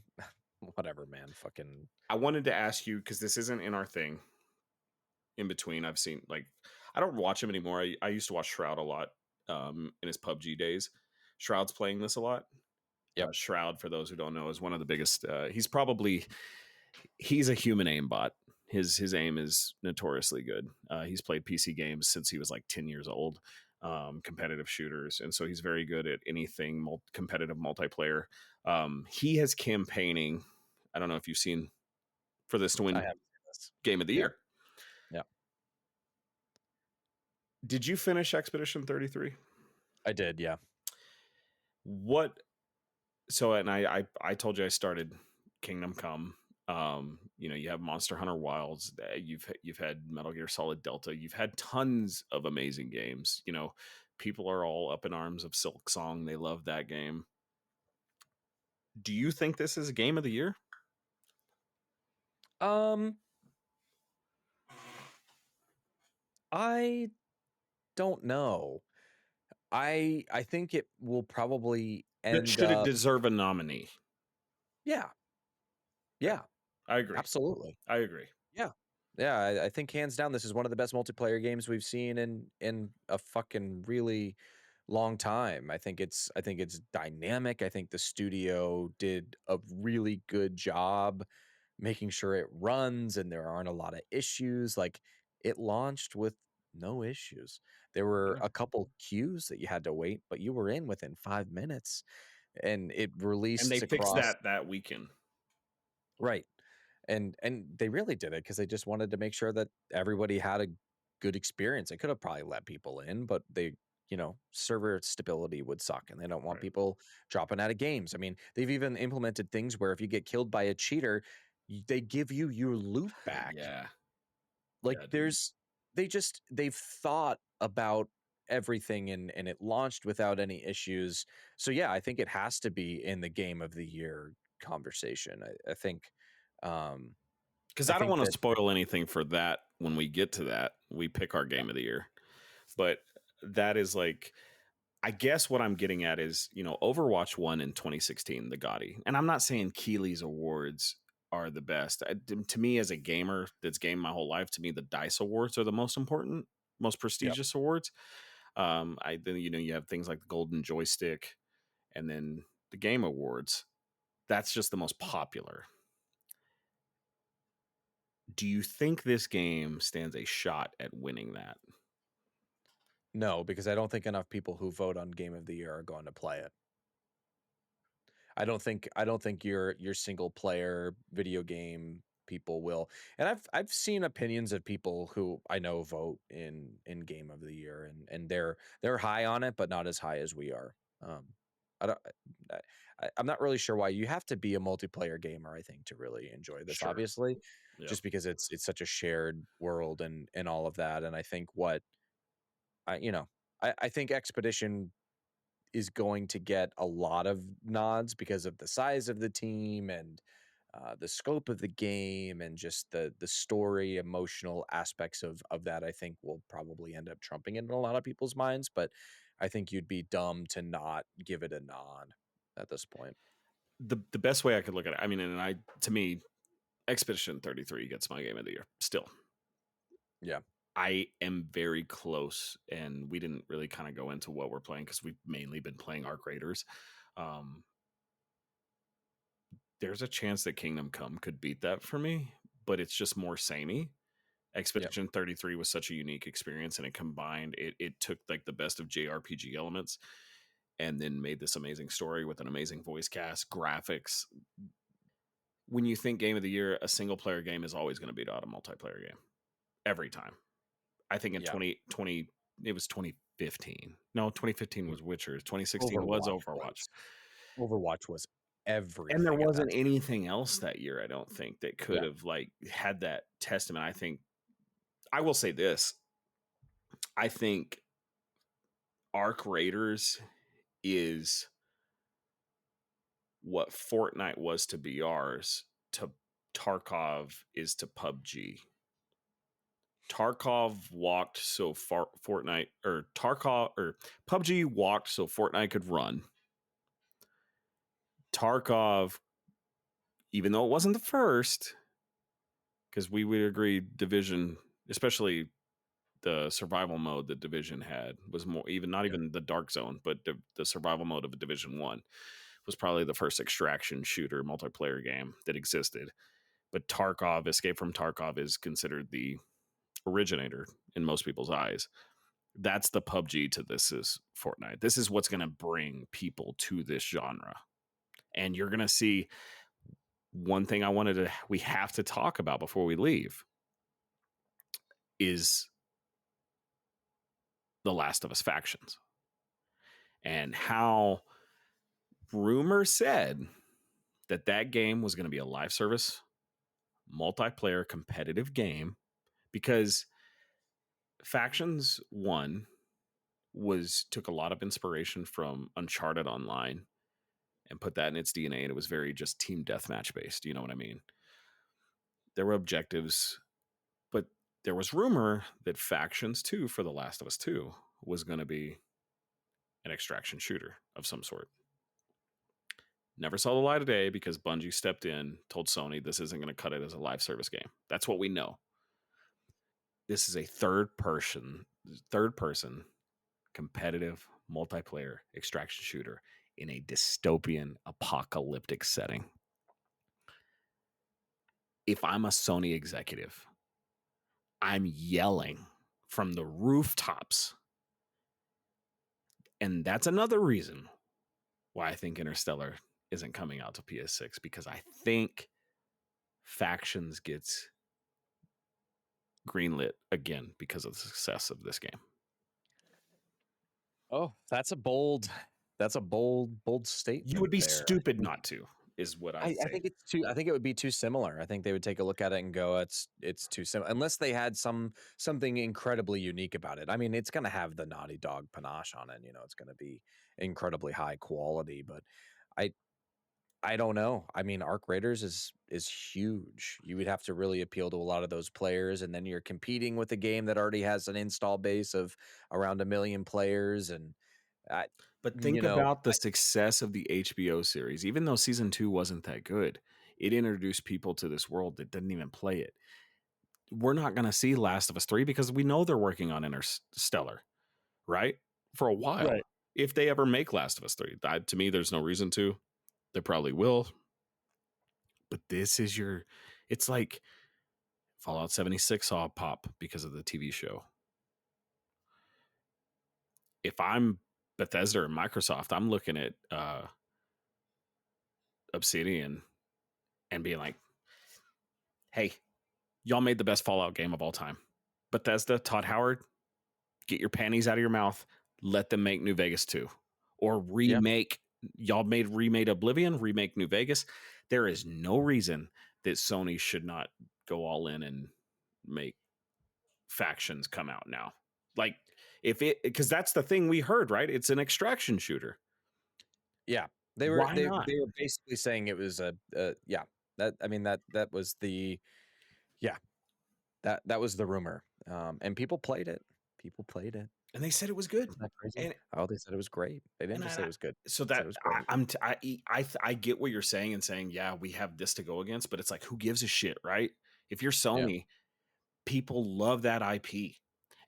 whatever, man. Fucking I wanted to ask you because this isn't in our thing. In between, I've seen like I don't watch him anymore. I used to watch Shroud a lot in his PUBG days. Shroud's playing this a lot. yep. Shroud, for those who don't know, is one of the biggest. He's a human aimbot. His aim is notoriously good. He's played PC games since he was like 10 years old, competitive shooters, and so he's very good at anything competitive multiplayer. He has campaigning. I don't know if you've seen for this to I win have seen this. Game of the Yeah, Year. yeah. Did you finish Expedition 33? I did. Yeah. What so and I told you I started Kingdom Come. You have Monster Hunter Wilds. You've had Metal Gear Solid Delta. You've had tons of amazing games. People are all up in arms of Silk Song. They love that game. Do you think this is a game of the year? Um, I don't know. I think it will probably end Should it up. deserve a nominee? Yeah. Okay. Yeah. I agree. Absolutely. I agree. Yeah. Yeah, I think hands down this is one of the best multiplayer games we've seen in a fucking really long time. I think it's dynamic. I think the studio did a really good job making sure it runs and there aren't a lot of issues. Like it launched with no issues. There were Yeah. a couple queues that you had to wait, but you were in within 5 minutes and it And they released fixed across. that weekend. Right. And they really did it because they just wanted to make sure that everybody had a good experience. They could have probably let people in, but server stability would suck and they don't want Right. people dropping out of games. I mean, they've even implemented things where if you get killed by a cheater, they give you your loot back. Yeah. Like Yeah, dude. they've thought about everything and it launched without any issues. So yeah, I think it has to be in the game of the year conversation. I think um Because I I don't think want to that spoil anything for that when we get to that. We pick our yeah, game of the year. But that is like, I guess what I'm getting at is, Overwatch won in 2016, the Gotti. And I'm not saying Keeley's awards are the best. To me, as a gamer that's gamed my whole life, to me, the DICE awards are the most important, most yeah, prestigious awards. I then you have things like the Golden Joystick, and then the Game Awards. That's just the most popular. Do you think this game stands a shot at winning that? No, because I don't think enough people who vote on Game of the Year are going to play it. I don't think your single player video game people will. And I've seen opinions of people who I know vote in Game of the Year, and they're high on it, but not as high as we are. I don't I'm not really sure why. You have to be a multiplayer gamer, I think, to really enjoy this, Sure. obviously, Yep. just because it's such a shared world and all of that. And I think what I you know, I think Expedition is going to get a lot of nods because of the size of the team and the scope of the game and just the story, emotional aspects of that. I think will probably end up trumping it in a lot of people's minds. But I think you'd be dumb to not give it a nod at this point. The best way I could look at it, I mean, and I to me, Expedition 33 gets my game of the year. Still, Yeah, I am very close, and we didn't really kind of go into what we're playing because we've mainly been playing Arc Raiders. Um, there's a chance that Kingdom Come could beat that for me, but it's just more samey. yeah, Expedition 33 was such a unique experience, and it took like the best of JRPG elements and then made this amazing story with an amazing voice cast, graphics. When you think game of the year, a single player game is always going to beat out a multiplayer game every time. I think in yeah. 2020 it was 2015. No, 2015 was Witcher. 2016 was Overwatch Overwatch. was Overwatch was And there everything at that wasn't time. anything else that year, I don't think, that could Yeah, have like had that testament. I think I will say this. I think Arc Raiders is what Fortnite was to BRs to Tarkov is to PUBG. Tarkov walked so far Fortnite or Tarkov or PUBG walked so Fortnite could run. Tarkov, even though it wasn't the first, because we would agree Division, especially the survival mode that Division had, was more even not yeah. even the dark zone, but the survival mode of Division 1 was probably the first extraction shooter multiplayer game that existed. But Tarkov, Escape from Tarkov, is considered the originator in most people's eyes. That's the PUBG to this is Fortnite. This is what's going to bring people to this genre. And you're going to see one thing we have to talk about before we leave is the Last of Us factions and how rumor said that that game was going to be a live service multiplayer competitive game because factions 1 was took a lot of inspiration from Uncharted Online and put that in its DNA, and it was very just team deathmatch based. You know what I mean? There were objectives, but there was rumor that Factions 2 for The Last of Us 2 was going to be an extraction shooter of some sort. Never saw the light of day because Bungie stepped in, told Sony this isn't going to cut it as a live service game. That's what we know. This is a third person competitive multiplayer extraction shooter in a dystopian apocalyptic setting. If I'm a Sony executive, I'm yelling from the rooftops. And that's another reason why I think Interstellar isn't coming out to PS6 because I think Factions gets greenlit again because of the success of this game. Oh, that's a bold You would statement be there. stupid not to, is what I I say. think it's too I think it would be too similar. I think they would take a look at it and go, it's too similar unless they had something incredibly unique about it. I mean, it's gonna have the Naughty Dog panache on it, it's gonna be incredibly high quality, but I I don't know. I mean, Arc Raiders is huge. You would have to really appeal to a lot of those players, and then you're competing with a game that already has an install base of around 1 million players, and I But you think know, about the success of the HBO series. Even though season 2 wasn't that good, it introduced people to this world that didn't even play it. We're not going to see Last of Us 3 because we know they're working on Interstellar, right? for a while. Right. If they ever make Last of Us 3, to me, there's no reason to. They probably will, but this is your. It's like Fallout 76 saw a pop because of the TV show. If I'm Bethesda or Microsoft, I'm looking at Obsidian and being like, "Hey, y'all made the best Fallout game of all time. Bethesda, Todd Howard, get your panties out of your mouth. Let them make New Vegas 2 or Yeah. remake. Y'all remade Oblivion, remake New Vegas. There is no reason that Sony should not go all in and make factions come out now. Like if it because that's the thing we heard, right? It's an extraction shooter. Yeah. Why not? They were basically saying it was yeah. That I mean that was the yeah, that was the rumor. And people played it. People played it. And they said it was good. Isn't that crazy? And Oh, they said it was great. They didn't and just say it I was good. so They said it that was great. I get what you're saying and saying, yeah, we have this to go against, but it's like, who gives a shit, right? If you're Yeah. Sony, people love that IP.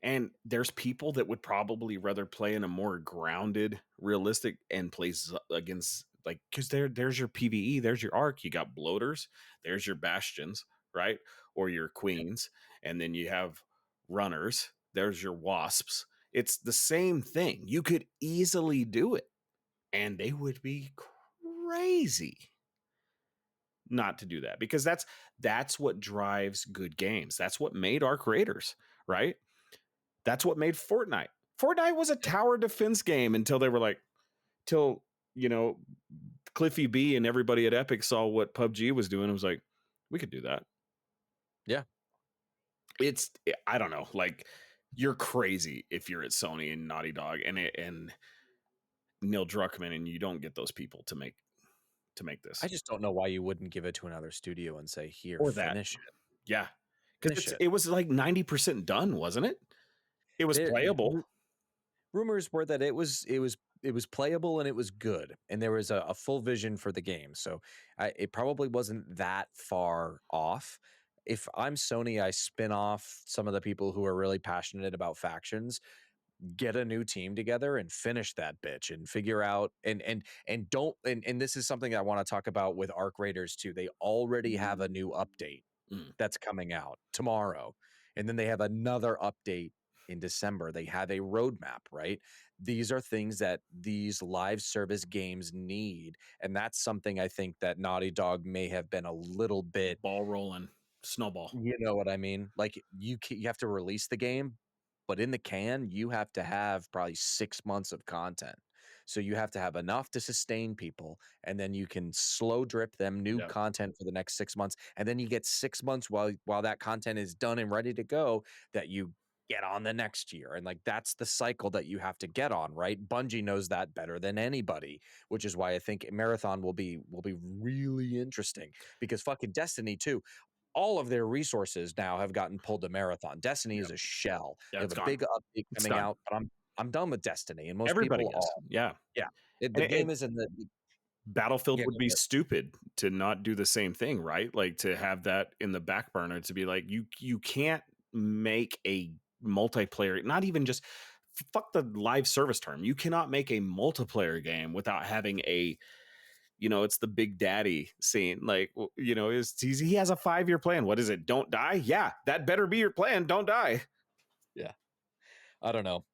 And there's people that would probably rather play in a more grounded, realistic and plays against like because there's your PvE, there's your arc, you got bloaters, there's your bastions, right? Or your queens, and then you have runners, there's your wasps. It's the same thing. You could easily do it, and they would be crazy not to do that because that's what drives good games. That's what made our creators, right? That's what made Fortnite. Fortnite was a tower defense game until they were like, till you know, Cliffy B and everybody at Epic saw what PUBG was doing. It was like, we could do that. Yeah. It's I don't know, like you're crazy if you're at Sony and Naughty Dog and Neil Druckmann and you don't get those people to make I this just don't know why you wouldn't give it to another studio and say, "Here, or that. finish it. Yeah, because Finish it." it was like 90% done, wasn't it? It was There, playable. rumors were that it was playable and it was good, and there was a full vision for the game. So it probably wasn't that far off. If I'm Sony, I spin off some of the people who are really passionate about factions, get a new team together and finish that bitch and figure out and don't and this is something I want to talk about with Arc Raiders too. They already have a new update Mm. that's coming out tomorrow. And then they have another update in December. They have a roadmap, right? These are things that these live service games need. And that's something I think that Naughty Dog may have been a little bit, Ball rolling, snowball. you know what I mean? Like you have to release the game, but in the can, you have to have probably 6 months of content. So you have to have enough to sustain people, and then you can slow drip them new Yeah. content for the next 6 months, and then you get 6 months while that content is done and ready to go that you get on the next year. And like that's the cycle that you have to get on, right? Bungie knows that better than anybody, which is why I think Marathon will be really interesting because fucking Destiny too, all of their resources now have gotten pulled to Marathon. Destiny Yeah. is a shell. Yeah, They have it's a gone. big update It's coming done. out, but I'm done with Destiny, and most Everybody people is. are. Yeah. Yeah, the And game is in the Battlefield yeah. would be stupid to not do the same thing, right? Like to have that in the back burner to be like you can't make a multiplayer, not even just fuck the live service term. You cannot make a multiplayer game without having a it's the big daddy scene. Like, he has a 5-year plan. What is it? Don't die? Yeah, that better be your plan. Don't die. Yeah, I don't know.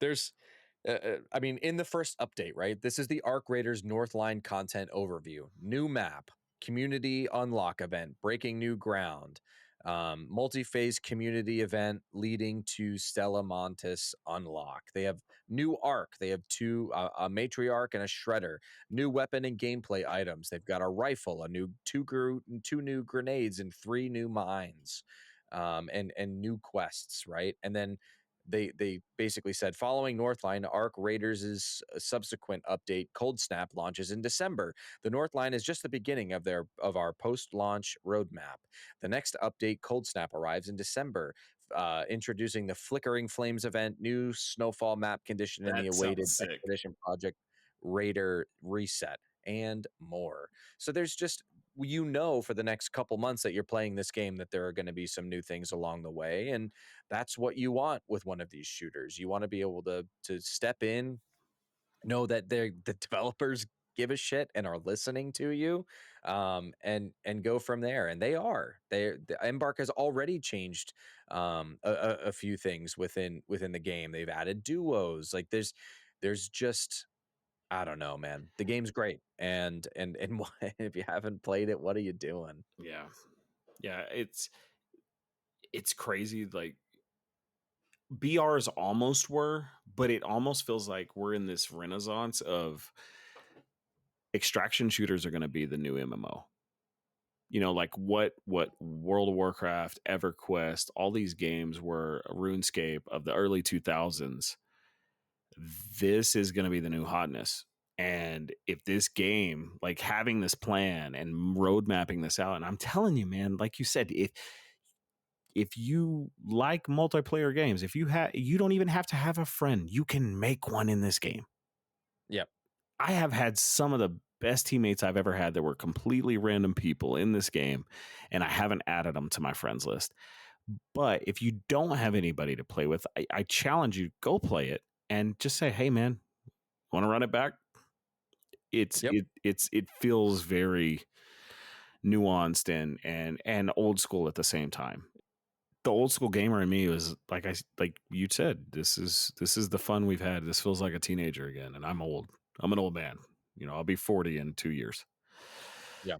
I mean, in the first update, right? This is the Arc Raiders Northline content overview. New map, community unlock event, breaking new ground, multi-phase community event leading to Stella Montis unlock. They have new arc. They have a matriarch and a shredder. New weapon and gameplay items. They've got a rifle, two new grenades, and 3 new mines. And new quests, right? And then they basically said following Northline, Arc Raiders' subsequent update, Cold Snap, launches in December. The Northline is just the beginning of our post-launch roadmap. The next update, Cold Snap, arrives in December, introducing the Flickering Flames event, new snowfall map condition, and the That awaited sounds sick. Expedition Project Raider reset, and more. So there's just for the next couple months that you're playing this game that there are going to be some new things along the way, and that's what you want with one of these shooters. You want to be able to step in, know that the developers give a shit and are listening to you, and go from there. And they are. The Embark has already changed a few things within the game. They've added duos. Like there's just I don't know, man. The game's great, and if you haven't played it, what are you doing? Yeah. Yeah, it's crazy. Like BRs almost were, but it almost feels like we're in this renaissance of extraction shooters are going to be the new MMO. You know, like what World of Warcraft, EverQuest, all these games were RuneScape of the early 2000s. This is going to be the new hotness. And if this game, like having this plan and road mapping this out, and I'm telling you, man, like you said, if you like multiplayer games, if you don't even have to have a friend, you can make one in this game. Yep. I have had some of the best teammates I've ever had that were completely random people in this game, and I haven't added them to my friends list. But if you don't have anybody to play with, I challenge you, go play it and just say, hey man, want to run it back? Yep. It feels very nuanced and old school at the same time. The old school gamer in me was like you said, this is the fun we've had. This feels like a teenager again, and I'm old. I'm an old man. You know, I'll be 40 in 2 years. Yeah.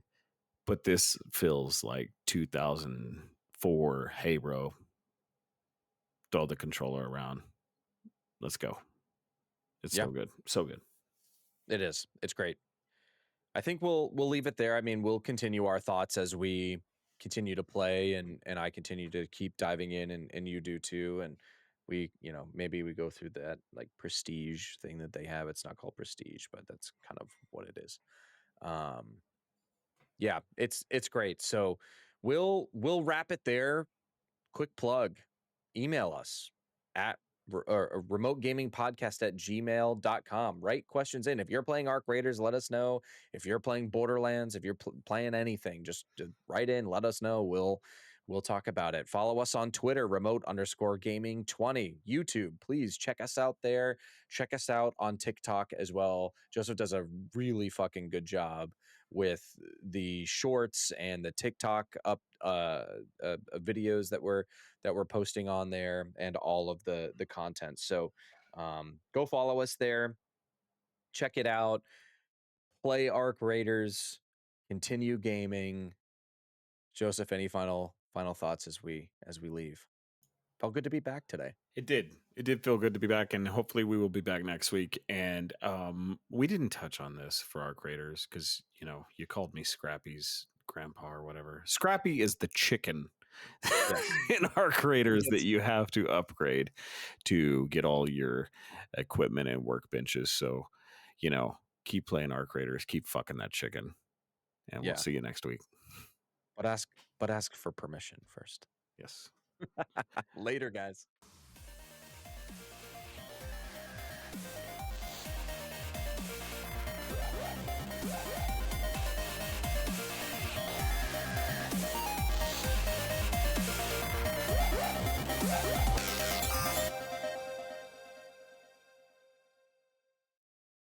But this feels like 2004. Hey, bro, throw the controller around. Let's go. It's Yeah. so good, so good. It is. It's great. I think we'll leave it there. I mean, we'll continue our thoughts as we continue to play, and I continue to keep diving in, and you do too. And we, maybe we go through that like prestige thing that they have. It's not called prestige, but that's kind of what it is. Um, yeah, it's great. So we'll wrap it there. Quick plug, email us at remote gaming podcast at gmail.com. Write questions in. If you're playing Arc Raiders, let us know. If you're playing Borderlands, if you're playing anything, just write in, let us know. We'll talk about it. Follow us on Twitter, remote_gaming20. YouTube, please check us out there. Check us out on TikTok as well. Joseph does a really fucking good job with the shorts and the TikTok up videos that we're posting on there, and all of the content. So go follow us there, check it out, play Arc Raiders, continue gaming. Joseph, any final thoughts as we leave? Felt good to be back today. It did. It did feel good to be back, and hopefully we will be back next week. And we didn't touch on this for our creators because you called me Scrappy's grandpa or whatever. Scrappy is the chicken Yes. in our creators that Yes. you have to upgrade to get all your equipment and workbenches. So, keep playing our creators, keep fucking that chicken, and we'll Yeah. see you next week. But ask for permission first. Yes. Later, guys.